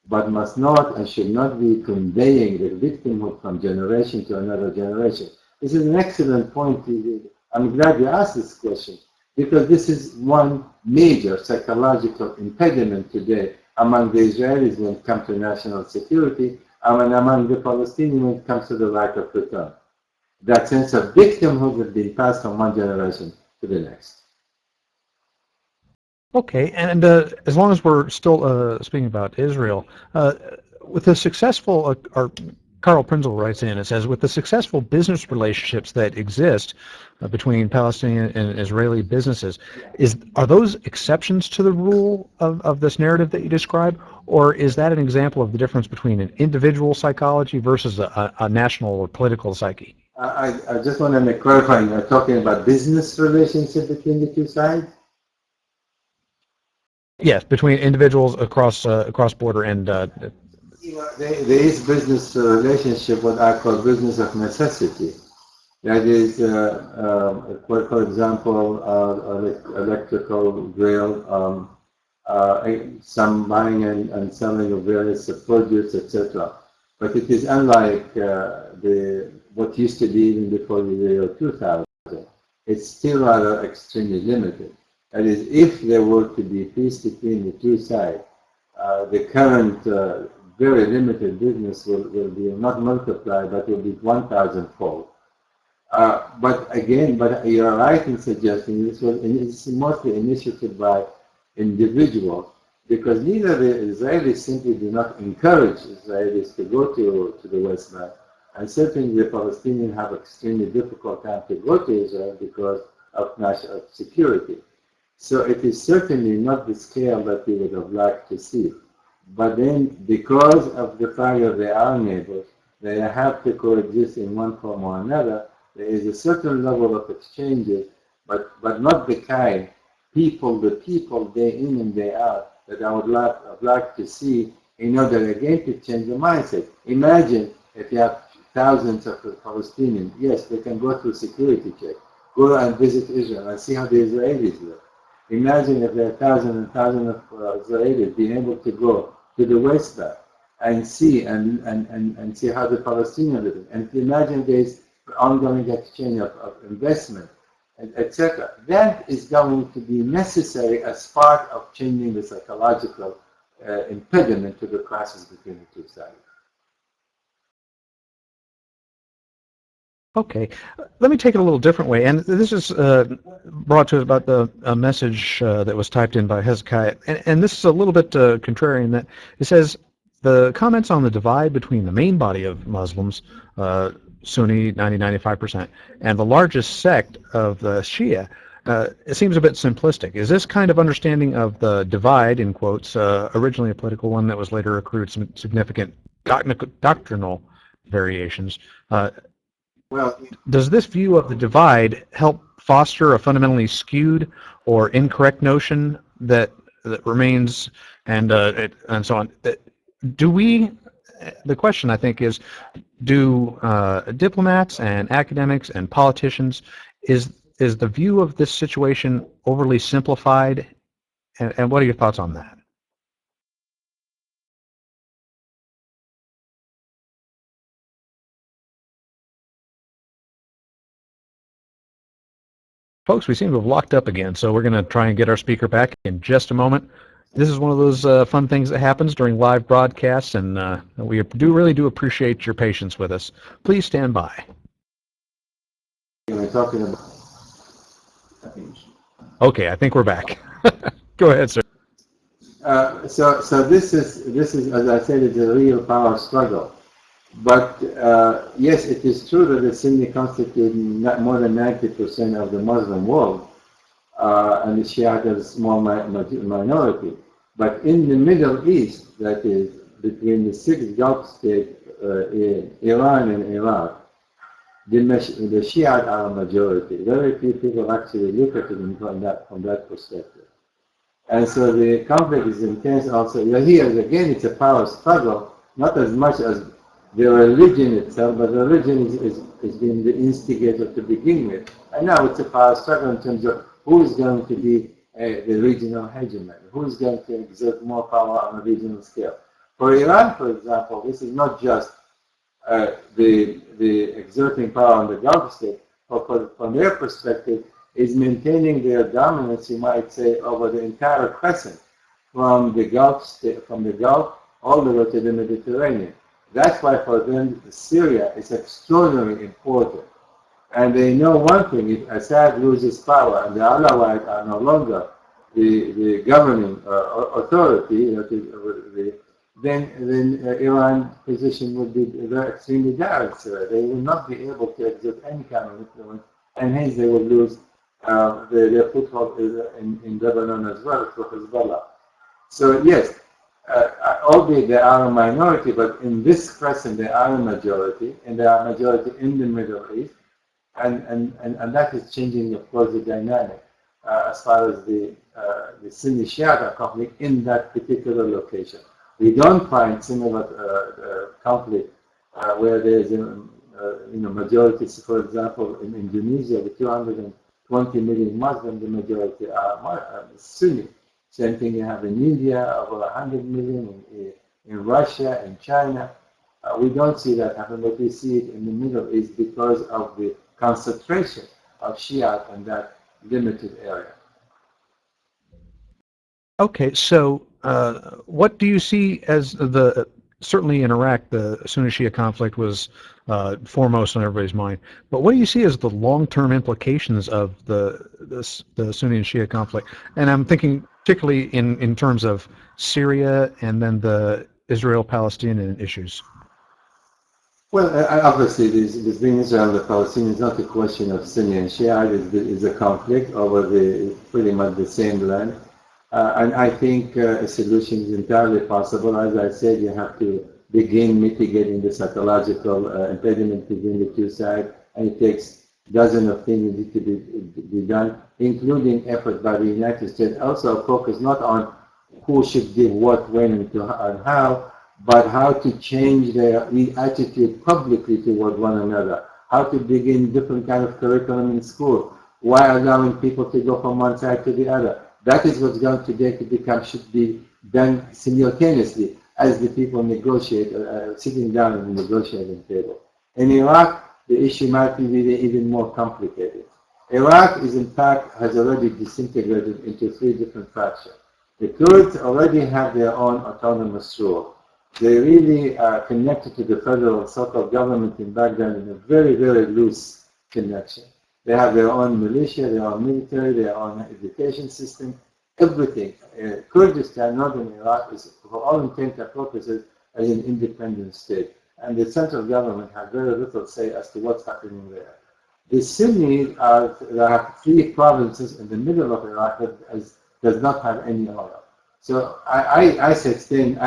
but must not and should not be conveying the victimhood from generation to another generation. This is an excellent point. I'm glad you asked this question, because this is one major psychological impediment today among the Israelis when it comes to national security, and among the Palestinians when it comes to the right of return. That sense of victimhood has been passed from one generation to the next. Okay, and as long as we're still speaking about Israel, with the successful, or Carl Prinzel writes in, it says, with the successful business relationships that exist between Palestinian and Israeli businesses, are those exceptions to the rule of this narrative that you describe, or is that an example of the difference between an individual psychology versus a national or political psyche? I just want to make clarifying, you're talking about business relationship between the two sides? Yes, between individuals across border and. There is business relationship, what I call business of necessity. That is, for example, electrical grill, some buying and selling of various produce, etc. But it is unlike what used to be even before the year 2000. It's still rather extremely limited. That is, if there were to be peace between the two sides, the current very limited business will be not multiplied, but will be 1,000-fold. But you're right in suggesting it's mostly initiated by individuals, because neither the Israelis simply do not encourage Israelis to go to the West Bank, and certainly the Palestinians have extremely difficult time to go to Israel because of national security. So it is certainly not the scale that we would have liked to see. But then, because of the fact that they are neighbors, they have to coexist in one form or another. There is a certain level of exchanges, but not the kind the people day in and day out that I would like to see in order again to change the mindset. Imagine if you have thousands of Palestinians, yes, they can go through security check, go and visit Israel and see how the Israelis live. Imagine if there are thousands and thousands of Israelis being able to go to the West Bank and see and see how the Palestinians live. And imagine there's ongoing exchange of investment, etc. That is going to be necessary as part of changing the psychological impediment to the crisis between the two sides. Okay, let me take it a little different way, and this is brought to us about a message that was typed in by Hezekiah, and this is a little bit contrarian. That it says the comments on the divide between the main body of Muslims, Sunni 90-95%, and the largest sect of the Shia, it seems a bit simplistic. Is this kind of understanding of the divide, in quotes, originally a political one that was later accrued some significant doctrinal variations? Well, does this view of the divide help foster a fundamentally skewed or incorrect notion that remains, and so on? The question, I think, is, do diplomats and academics and politicians, is the view of this situation overly simplified? And what are your thoughts on that? Folks, we seem to have locked up again, so we're going to try and get our speaker back in just a moment. This is one of those fun things that happens during live broadcasts, and we really do appreciate your patience with us. Please stand by. we're talking about. Okay, I think we're back. Go ahead, sir. So this is, as I said, it's a real power struggle. But yes, it is true that the Sunni constitute more than 90% of the Muslim world, and the Shia is a small minority. But in the Middle East, that is, between the 6 Gulf states, Iran and Iraq, the Shia are a majority. Very few people actually look at it from that perspective. And so the conflict is intense also. Here, again, it's a power struggle, not as much as the religion itself, but the religion is being the instigator to begin with. And now it's a power struggle in terms of who is going to be the regional hegemony. Who is going to exert more power on a regional scale? For Iran, for example, this is not just the exerting power on the Gulf state, but from their perspective, is maintaining their dominance, you might say, over the entire crescent, from the Gulf all the way to the Mediterranean. That's why for them Syria is extraordinarily important. And they know one thing: if Assad loses power and the Alawites are no longer the governing authority, then Iran's position would be very extremely dire. They will not be able to exert any kind of influence, and hence they will lose their foothold in Lebanon as well through Hezbollah. So yes, albeit they are a minority, but in this crescent they are a majority, and they are a majority in the Middle East, and that is changing, of course, the dynamic as far as the Sunni-Shia conflict in that particular location. We don't find similar conflict where there is majorities. For example, in Indonesia, with 220 million Muslims, the majority are Sunni. Same thing you have in India, over 100 million, in Russia, in China. We don't see that happen, but we see it in the Middle East because of the concentration of Shia in that limited area. Okay, so what do you see as certainly in Iraq, the Sunni-Shia conflict was foremost on everybody's mind, but what do you see as the long-term implications of the Sunni and Shia conflict? And I'm thinking particularly in terms of Syria and then the Israel-Palestinian issues. Well, obviously, between Israel and the Palestinians is not a question of Sunni and Shia. It is a conflict over pretty much the same land. And I think a solution is entirely possible. As I said, you have to begin mitigating the psychological impediment between the two sides, and it takes dozens of things that need to be done, including effort by the United States. Also, focus not on who should give what, when, and how, but how to change their attitude publicly toward one another, how to begin different kind of curriculum in school, why allowing people to go from one side to the other. That is what's going to should be done simultaneously as the people negotiate, sitting down at the negotiating table. In Iraq, the issue might be even more complicated. Iraq is in fact has already disintegrated into three different factions. The Kurds already have their own autonomous rule. They really are connected to the federal so-called government in Baghdad in a very, very loose connection. They have their own militia, their own military, their own education system, everything. Kurdistan, northern Iraq, is for all intents and purposes as an independent state. And the central government has very little say as to what's happening there. The Sunnis there are three provinces in the middle of Iraq that does not have any oil. So I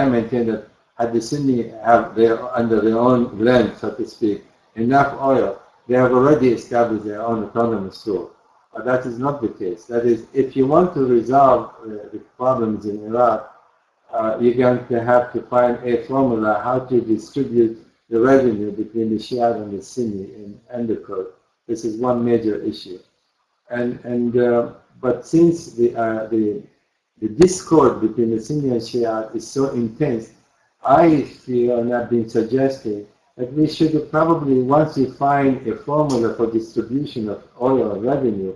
maintain that had the Sunni have under their own land, so to speak, enough oil, they have already established their own autonomous rule. But that is not the case. That is, if you want to resolve the problems in Iraq, you're going to have to find a formula how to distribute the revenue between the Shia and the Sunni and the Kurd. This is one major issue. But since the discord between the Sunni and Shia is so intense, I feel, and I've been suggesting, that we should probably, once we find a formula for distribution of oil and revenue,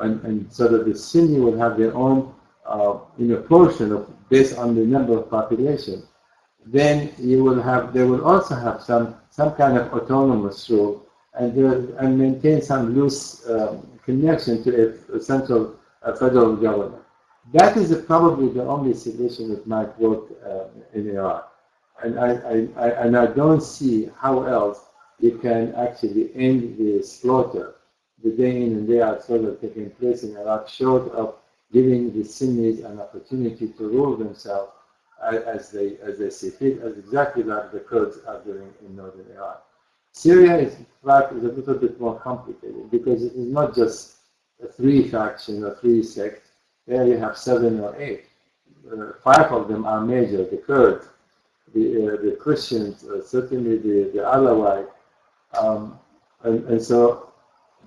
and so that the Sunni will have their own portion based on the number of population, then they will also have some kind of autonomous rule and maintain some loose connection to a central federal government. That is probably the only solution that might work in Iraq. And I don't see how else you can actually end the slaughter, the day in and day out slaughter taking place in Iraq, short of giving the Sunnis an opportunity to rule themselves as they see fit, as exactly like the Kurds are doing in northern Iraq. Syria is a little bit more complicated because it is not just a three factions or three sects. There you have 7 or 8. 5 of them are major: the Kurds, the Christians, certainly the Alawite, and so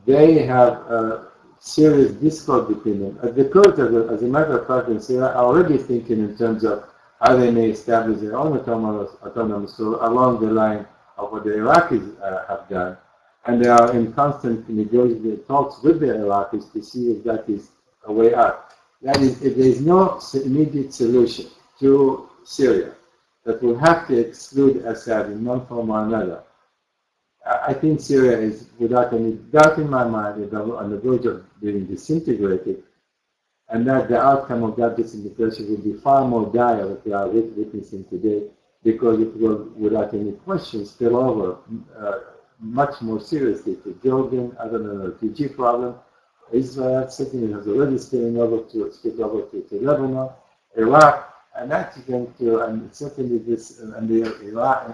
they have serious discord between them. The Kurds, as a matter of fact, in Syria are already thinking in terms of how they may establish their own autonomous rule along the line of what the Iraqis have done. And they are in constant negotiating talks with the Iraqis to see if that is a way out. That is, if there is no immediate solution to Syria that will have to exclude Assad in one form or another, I think Syria is, without any doubt in my mind, on the verge of being disintegrated, and that the outcome of that disintegration will be far more dire than we are witnessing today, because it will, without any question, spill over much more seriously to Jordan, other than the refugee problem. Israel certainly has already spilled over to Lebanon, Iraq, and that's going to, and certainly this, and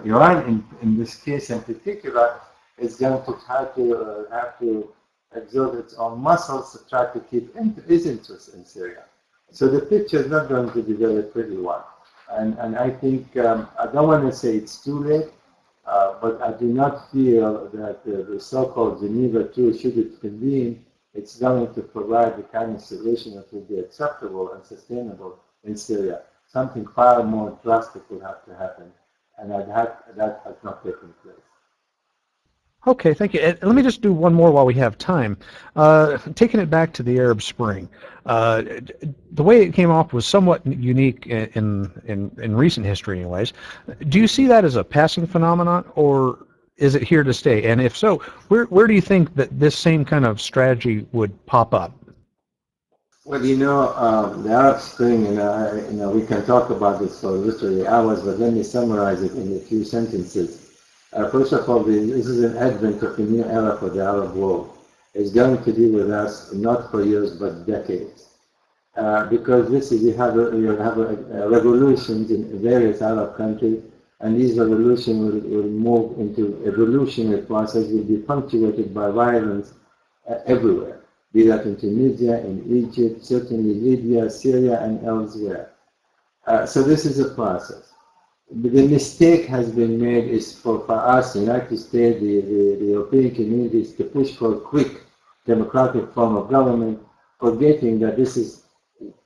Iran in this case in particular, is going to have to exert its own muscles to try to keep its interest in Syria. So the picture is not going to be very pretty one. And I think, I don't want to say it's too late, but I do not feel that the so-called Geneva II, should it convene, it's going to provide the kind of solution that will be acceptable and sustainable in Syria. Something far more drastic will have to happen, and that has not taken place. Okay, thank you. Let me just do one more while we have time. Taking it back to the Arab Spring, the way it came off was somewhat unique in recent history anyways. Do you see that as a passing phenomenon, or is it here to stay? And if so, where do you think that this same kind of strategy would pop up? Well, the Arab Spring, we can talk about this for literally hours, but let me summarize it in a few sentences. First of all, this is an advent of a new era for the Arab world. It's going to be with us not for years, but decades. Because you have revolutions in various Arab countries, and these revolutions will move into evolutionary process, will be punctuated by violence everywhere, be that in Tunisia, in Egypt, certainly Libya, Syria, and elsewhere. So this is a process. The mistake has been made is for us, the United States, the European communities, to push for a quick democratic form of government, forgetting that this is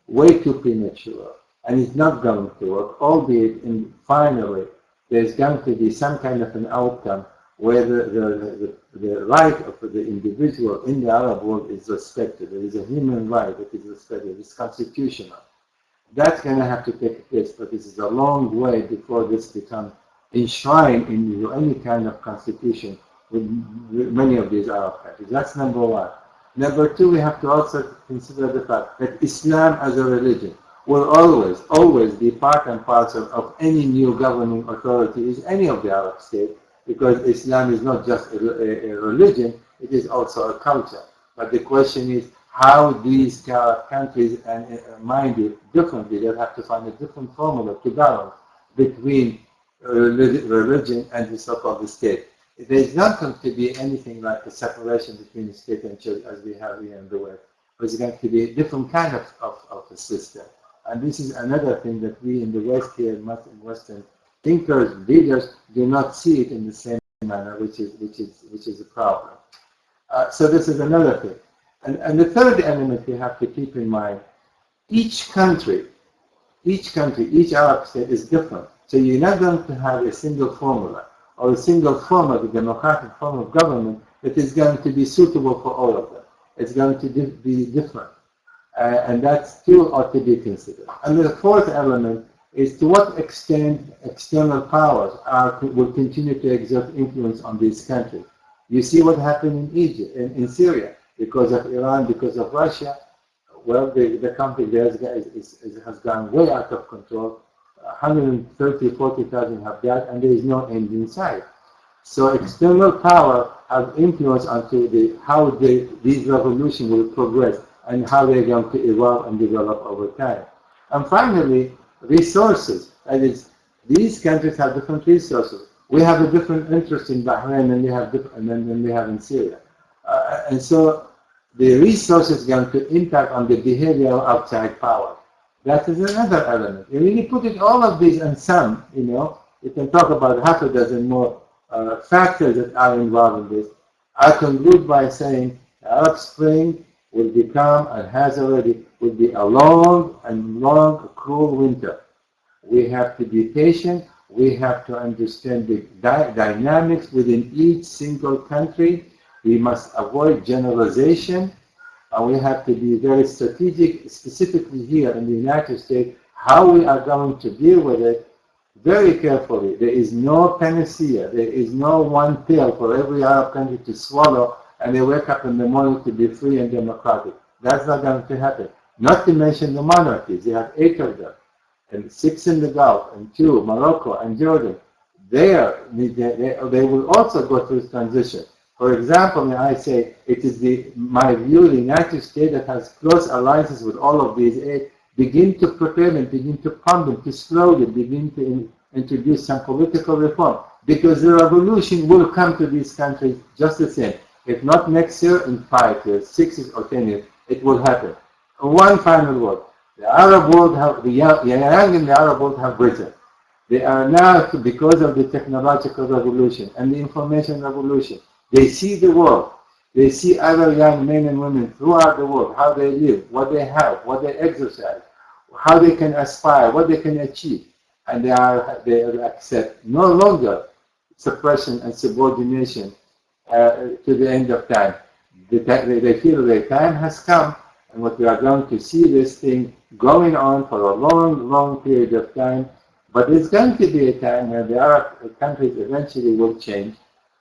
way too premature and it's not going to work, albeit finally there's going to be some kind of an outcome where the right of the individual in the Arab world is respected. There is a human right that is respected. It's constitutional. That's going to have to take place, but this is a long way before this becomes enshrined into any kind of constitution with many of these Arab countries. That's number one. Number two, we have to also consider the fact that Islam as a religion will always be part and parcel of any new governing authority in any of the Arab states, because Islam is not just a religion, it is also a culture. But the question is, how these countries mind it differently. They'll have to find a different formula to balance between religion and the so-called state. There's not going to be anything like a separation between the state and church as we have here in the West. There's going to be a different kind of a system. And this is another thing that we in the West here, in Western thinkers, leaders, do not see it in the same manner, which is a problem. So this is another thing. And the third element we have to keep in mind, each country, each Arab state is different. So you're not going to have a single formula or a single form of a democratic form of government that is going to be suitable for all of them. It's going to be different. And that still ought to be considered. And the fourth element is to what extent external powers will continue to exert influence on these countries. You see what happened in Egypt, in Syria. Because of Iran, because of Russia, well, the conflict there has gone way out of control. 40,000 have died, and there is no end in sight. So external power have influence onto how these revolutions will progress and how they're going to evolve and develop over time. And finally, resources. That is, these countries have different resources. We have a different interest in Bahrain than we have in Syria. And so the resources are going to impact on the behavior of outside power. That is another element. And when you put it all of these and some, you can talk about half a dozen more factors that are involved in this. I conclude by saying the Arab Spring will become, and has already, will be a long, cruel winter. We have to be patient. We have to understand the dynamics within each single country. We must avoid generalization. We have to be very strategic, specifically here in the United States, how we are going to deal with it very carefully. There is no panacea. There is no one pill for every Arab country to swallow and they wake up in the morning to be free and democratic. That's not going to happen. Not to mention the monarchies. They have 8 of them, and 6 in the Gulf, and 2, Morocco and Jordan. They will also go through this transition. For example, when I say it is my view, the United States that has close alliances with all of these 8, begin to prepare them, begin to pump them, to slowly begin to introduce some political reform. Because the revolution will come to these countries just the same. If not next year, in 5 years, 6 years, or 10 years, it will happen. One final word. The Arab world the young in the Arab world have risen. They are now, because of the technological revolution and the information revolution, they see the world. They see other young men and women throughout the world, how they live, what they have, what they exercise, how they can aspire, what they can achieve. And they accept no longer suppression and subordination to the end of time. They feel their time has come, and what we are going to see this thing going on for a long period of time. But there's going to be a time when the Arab countries eventually will change.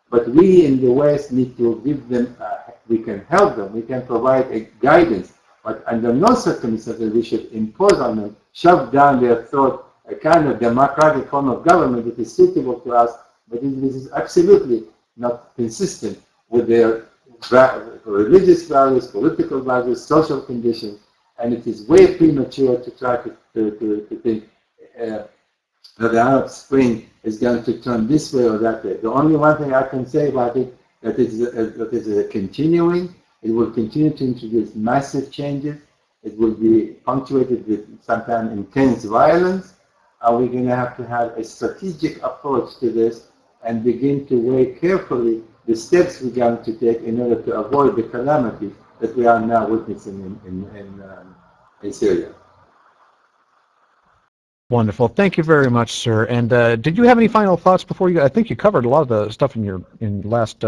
But we in the West need to give them, we can help them, we can provide a guidance, but under no circumstances we should impose on them, shove down their throat a kind of democratic form of government that is suitable to us, but this is absolutely not consistent with their religious values, political values, social conditions, and it is way premature to try to think that the Arab Spring is going to turn this way or that way. The only one thing I can say about it, that it is continuing. It will continue to introduce massive changes. It will be punctuated with sometimes intense violence. Are we going to have a strategic approach to this and begin to weigh carefully the steps we're going to take in order to avoid the calamity that we are now witnessing in Syria? Wonderful. Thank you very much, sir. And did you have any final thoughts before you? I think you covered a lot of the stuff in last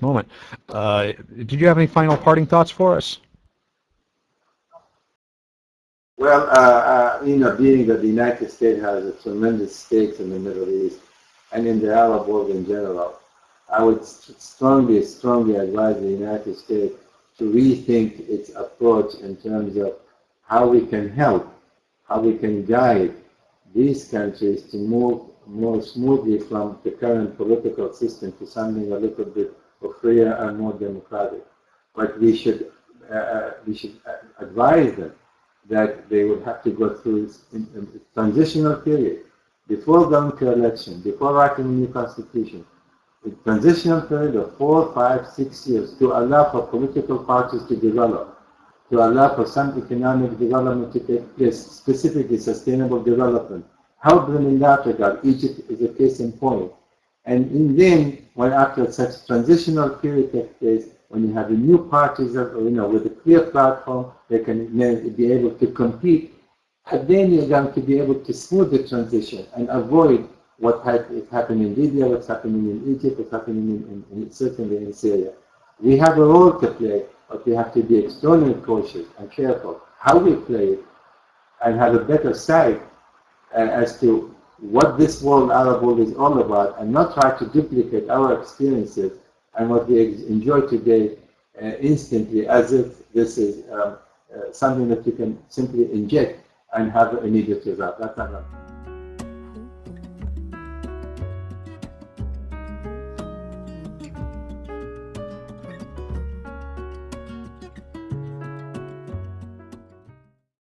moment. Did you have any final parting thoughts for us? Well, being that the United States has a tremendous stakes in the Middle East and in the Arab world in general, I would strongly advise the United States to rethink its approach in terms of how we can help, how we can guide these countries to move more smoothly from the current political system to something a little bit freer and more democratic. But we should advise them that they would have to go through a transitional period before going to election, before writing a new constitution. A transitional period of 4, 5, 6 years to allow for political parties to develop, to allow for some economic development to take place, specifically sustainable development. Help them in that regard. Egypt is a case in point. And then, when after such transitional period takes place, when you have the new parties that, with a clear platform, they can be able to compete, and then you're going to be able to smooth the transition and avoid what is happening in Libya, what's happening in Egypt, what's happening certainly in Syria. We have a role to play, but we have to be extremely cautious and careful how we play it and have a better sight as to what this Arab world is all about, and not try to duplicate our experiences and what we enjoy today instantly as if this is something that you can simply inject and have an immediate result. That's not right.